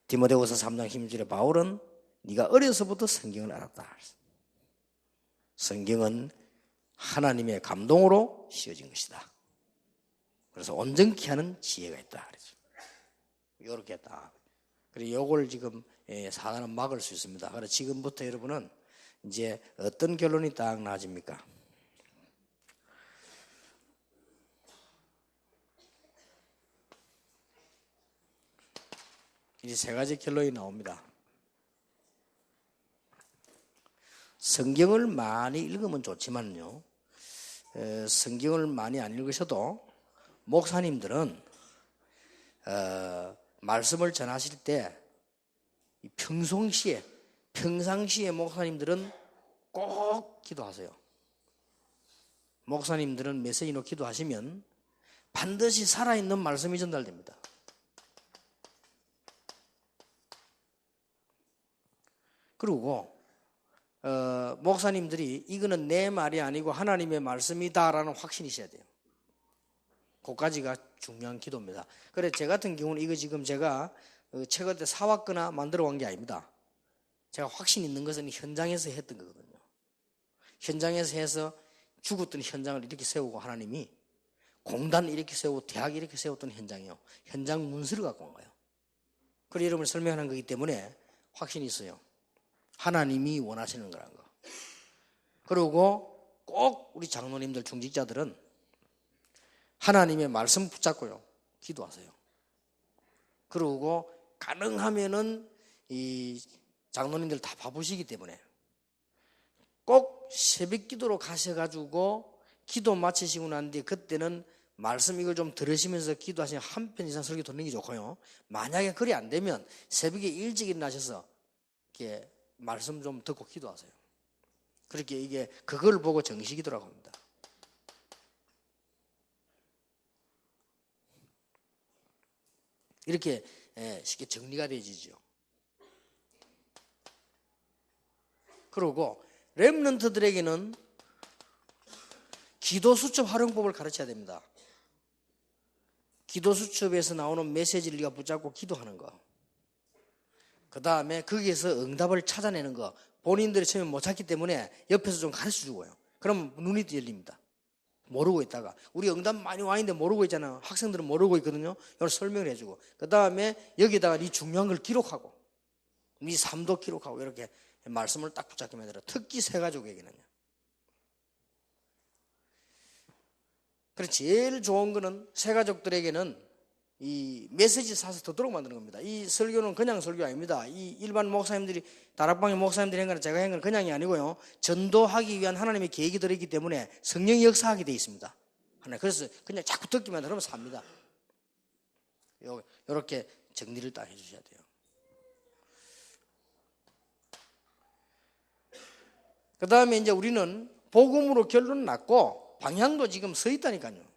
디모데후서 3장 16절에 바울은 네가 어려서부터 성경을 알았다. 성경은 하나님의 감동으로 씌워진 것이다. 그래서 온전케 하는 지혜가 있다. 그래서 이렇게 했다. 그리고 요걸 지금 사단은 막을 수 있습니다. 그래서 지금부터 여러분은 이제 어떤 결론이 딱 나아집니까? 이제 세 가지 결론이 나옵니다. 성경을 많이 읽으면 좋지만요. 성경을 많이 안 읽으셔도 목사님들은 말씀을 전하실 때 평상시에 목사님들은 꼭 기도하세요. 목사님들은 메시지로 기도하시면 반드시 살아있는 말씀이 전달됩니다. 그리고 목사님들이 이거는 내 말이 아니고 하나님의 말씀이다라는 확신이 있어야 돼요. 그까지가 중요한 기도입니다. 그래 제 같은 경우는 이거 지금 제가 책을 때 사왔거나 만들어 온 게 아닙니다. 제가 확신 있는 것은 현장에서 했던 거거든요. 현장에서 해서 죽었던 현장을 이렇게 세우고 하나님이 공단 이렇게 세우고 대학 이렇게 세웠던 현장이요. 현장 문서를 갖고 온 거예요. 그래서 여러분을 설명하는 거기 때문에 확신이 있어요. 하나님이 원하시는 거라는 거. 그리고 꼭 우리 장로님들 중직자들은 하나님의 말씀 붙잡고요. 기도하세요. 그리고 가능하면은 이 장로님들 다 바쁘시기 때문에 꼭 새벽 기도로 가셔가지고 기도 마치시고 난 뒤에 그때는 말씀 이걸 좀 들으시면서 기도하시면 한 편 이상 설교 듣는 게 좋고요. 만약에 그리 안 되면 새벽에 일찍 일어나셔서 이렇게 말씀 좀 듣고 기도하세요. 그렇게 이게 그걸 보고 정식기도라고 합니다. 이렇게 쉽게 정리가 되지죠. 그리고 렘넌트들에게는 기도수첩 활용법을 가르쳐야 됩니다. 기도수첩에서 나오는 메시지를 네가 붙잡고 기도하는 거. 그 다음에 거기에서 응답을 찾아내는 거. 본인들이 처음에 못 찾기 때문에 옆에서 좀 가르쳐 주고요. 그럼 눈이 열립니다. 모르고 있다가 우리 응답 많이 와 있는데 모르고 있잖아요. 학생들은 모르고 있거든요. 이걸 설명을 해주고 그 다음에 여기다가 네 중요한 걸 기록하고 네 삶도 기록하고 이렇게 말씀을 딱 붙잡게 만들어. 특히 새가족에게는요. 그래서 제일 좋은 거는 새가족들에게는 이 메시지 사서 듣도록 만드는 겁니다. 이 설교는 그냥 설교 아닙니다. 이 일반 목사님들이 다락방의 목사님들이 한 거는 제가 한 건 그냥이 아니고요. 전도하기 위한 하나님의 계획이 들어있기 때문에 성령이 역사하게 되어 있습니다. 그래서 그냥 자꾸 듣기만 들으면 삽니다. 이렇게 정리를 딱 해주셔야 돼요. 그 다음에 이제 우리는 복음으로 결론을 났고 방향도 지금 서 있다니까요.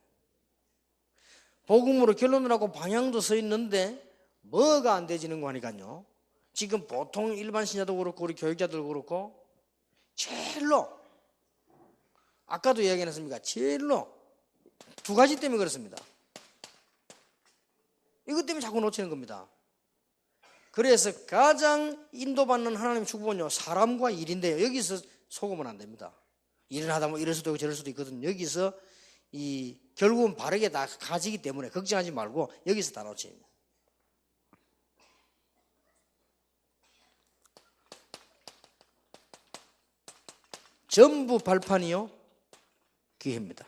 복음으로 결론을 하고 방향도 서 있는데 뭐가 안 되지는 거 하니까요. 지금 보통 일반 신자도 그렇고 우리 교육자도 그렇고 제일로 아까도 이야기했습니까? 제일로 두 가지 때문에 그렇습니다. 이것 때문에 자꾸 놓치는 겁니다. 그래서 가장 인도받는 하나님의 축복은요, 사람과 일인데요. 여기서 속으면 안 됩니다. 일을 하다 보면 이럴 수도 있고 저럴 수도 있거든요. 여기서 결국은 바르게 다 가지기 때문에 걱정하지 말고 여기서 다 놓칩니다. 전부 발판이요, 기회입니다.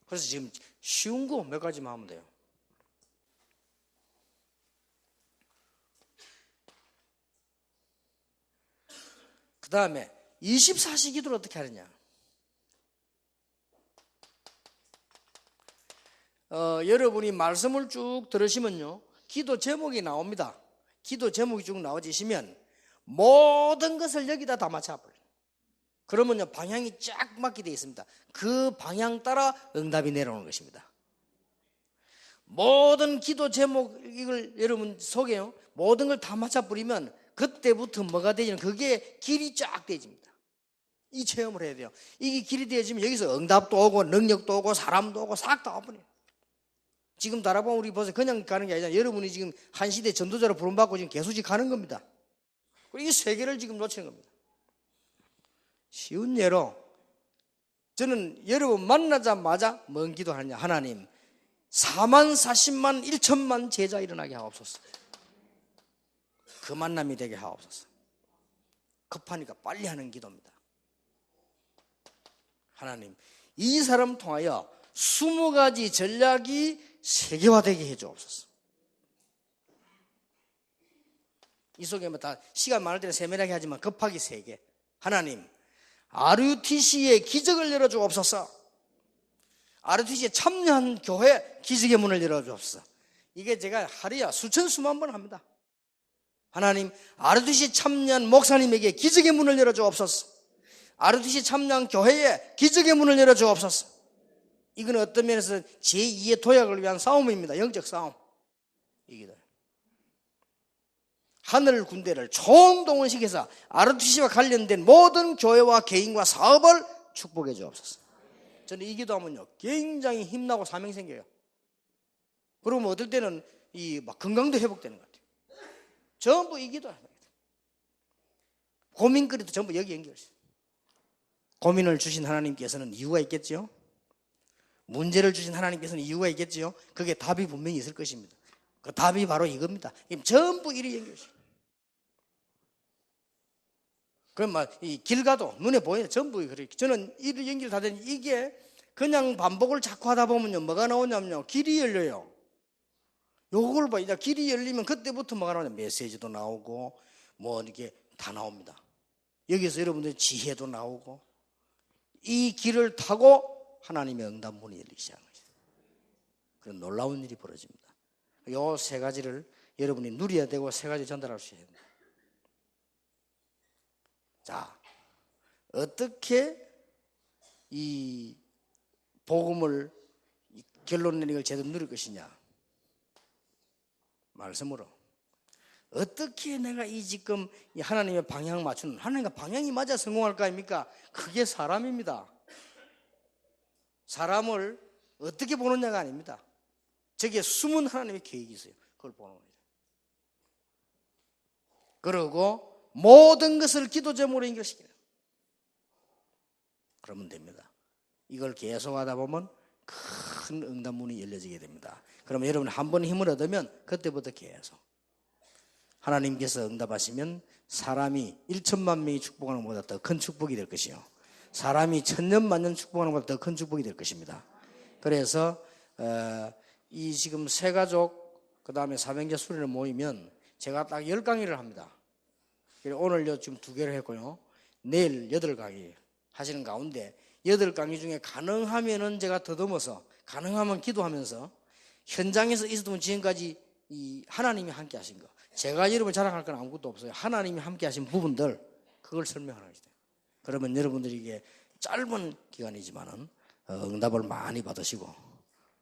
그래서 지금 쉬운 거 몇 가지만 하면 돼요. 그 다음에 24시 기도를 어떻게 하느냐. 여러분이 말씀을 쭉 들으시면요, 기도 제목이 나옵니다. 기도 제목이 쭉 나와지시면 모든 것을 여기다 다 맞춰버려요. 그러면요, 방향이 쫙 맞게 되어 있습니다. 그 방향 따라 응답이 내려오는 것입니다. 모든 기도 제목을 여러분 속에요, 모든 걸 다 맞춰버리면 그때부터 뭐가 되지는 그게 길이 쫙 되어집니다. 이 체험을 해야 돼요. 이게 길이 되어지면 여기서 응답도 오고 능력도 오고 사람도 오고 싹 다 와버려요. 지금 다락방 우리 벌써 그냥 가는 게 아니라 여러분이 지금 한 시대 전도자로 부름받고 지금 계속 가는 겁니다. 그리고 이 세 개를 지금 놓치는 겁니다. 쉬운 예로 저는 여러분 만나자마자 뭔 기도하느냐. 하나님 4만 40만 1천만 제자 일어나게 하옵소서. 그 만남이 되게 하옵소서. 급하니까 빨리 하는 기도입니다. 하나님 이 사람 통하여 20가지 전략이 세계화되게 해주옵소서. 이 속에 뭐 다 시간 많을 때는 세밀하게 하지만 급하게 3개. 하나님 RUTC의 기적을 열어주옵소서. RUTC에 참여한 교회 기적의 문을 열어주옵소서. 이게 제가 하루에 수천 수만 번 합니다. 하나님 RUTC 참여한 목사님에게 기적의 문을 열어주옵소서. RUTC 참여한 교회에 기적의 문을 열어주옵소서. 이건 어떤 면에서 제2의 도약을 위한 싸움입니다. 영적 싸움. 이기다. 하늘 군대를 총동원시켜서 RUTC와 관련된 모든 교회와 개인과 사업을 축복해 주옵소서. 저는 이 기도하면요, 굉장히 힘나고 사명 생겨요. 그러면 어떨 때는 막 건강도 회복되는 것 같아요. 전부 이 기도합니다. 고민거리도 전부 여기 연결해요. 고민을 주신 하나님께서는 이유가 있겠죠. 문제를 주신 하나님께서는 이유가 있겠죠. 그게 답이 분명히 있을 것입니다. 그 답이 바로 이겁니다. 전부 이리 연결해요. 그럼 이 길 가도 눈에 보여요. 전부 그래요. 저는 이리 연결 다 되니 이게 그냥 반복을 자꾸 하다 보면요, 뭐가 나오냐면요, 길이 열려요. 요걸 봐. 이제 길이 열리면 그때부터 뭐가 나오냐, 메시지도 나오고 뭐 이렇게 다 나옵니다. 여기서 여러분들 지혜도 나오고 이 길을 타고 하나님의 응답 문이 열리기 시작하는 거죠. 그런 놀라운 일이 벌어집니다. 요 3가지를 여러분이 누려야 되고 3가지 전달할 수 있어야 됩니다. 자, 어떻게 이 복음을 결론 내는 걸 제대로 누릴 것이냐? 말씀으로. 어떻게 내가 이 지금 이 하나님의 방향 맞추는, 하나님과 방향이 맞아 성공할 거 아닙니까? 그게 사람입니다. 사람을 어떻게 보느냐가 아닙니다. 저기에 숨은 하나님의 계획이 있어요. 그걸 보는 거죠. 그리고 모든 것을 기도 제목으로 연결시켜요. 그러면 됩니다. 이걸 계속하다 보면 큰 응답문이 열려지게 됩니다. 그러면 여러분 한 번 힘을 얻으면 그때부터 계속 하나님께서 응답하시면 사람이 1천만 명이 축복하는 것보다 더 큰 축복이 될 것이요, 사람이 1000년 만년 축복하는 것보다 더 큰 축복이 될 것입니다. 그래서 이 지금 세 가족 그 다음에 사명자 수련회 모이면 제가 딱 10강의를 합니다. 오늘 지금 2개를 했고요, 내일 8강의 하시는 가운데 8강의 중에 가능하면은 제가 더듬어서 가능하면 기도하면서 현장에서 있었던 지금까지 이 하나님이 함께 하신 거, 제가 여러분 자랑할 건 아무것도 없어요. 하나님이 함께 하신 부분들 그걸 설명하는 거죠. 그러면 여러분들이 이게 짧은 기간이지만은 응답을 많이 받으시고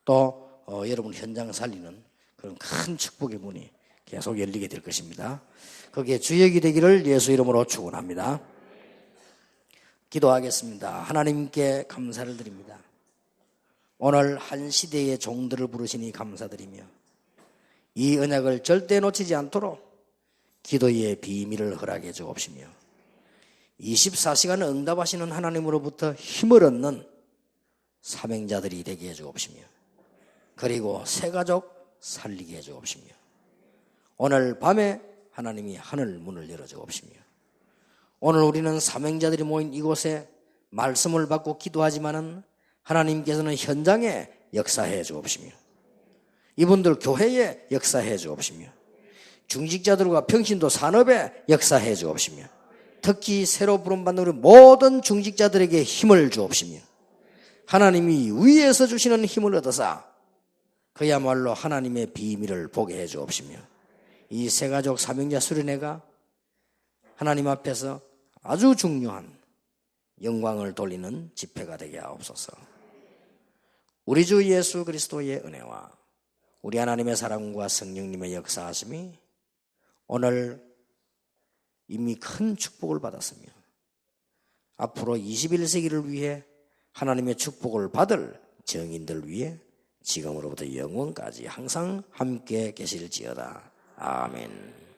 또 여러분 현장 살리는 그런 큰 축복의 문이 계속 열리게 될 것입니다. 거기에 주역이 되기를 예수 이름으로 축원합니다. 기도하겠습니다. 하나님께 감사를 드립니다. 오늘 한 시대의 종들을 부르시니 감사드리며 이 언약을 절대 놓치지 않도록 기도의 비밀을 허락해 주옵시며 24시간 응답하시는 하나님으로부터 힘을 얻는 사명자들이 되게 해 주옵시며 그리고 새 가족 살리게 해 주옵시며 오늘 밤에 하나님이 하늘 문을 열어 주옵시며 오늘 우리는 사명자들이 모인 이곳에 말씀을 받고 기도하지만은 하나님께서는 현장에 역사해 주옵시며 이분들 교회에 역사해 주옵시며 중직자들과 평신도 산업에 역사해 주옵시며 특히 새로 부름받는 우리 모든 중직자들에게 힘을 주옵시며 하나님이 위에서 주시는 힘을 얻어서 그야말로 하나님의 비밀을 보게 해 주옵시며 이 세가족 사명자 수련회가 하나님 앞에서 아주 중요한 영광을 돌리는 집회가 되게 하옵소서. 우리 주 예수 그리스도의 은혜와 우리 하나님의 사랑과 성령님의 역사하심이 오늘 이미 큰 축복을 받았으며 앞으로 21세기를 위해 하나님의 축복을 받을 정인들 위해 지금으로부터 영원까지 항상 함께 계실지어다. 아멘.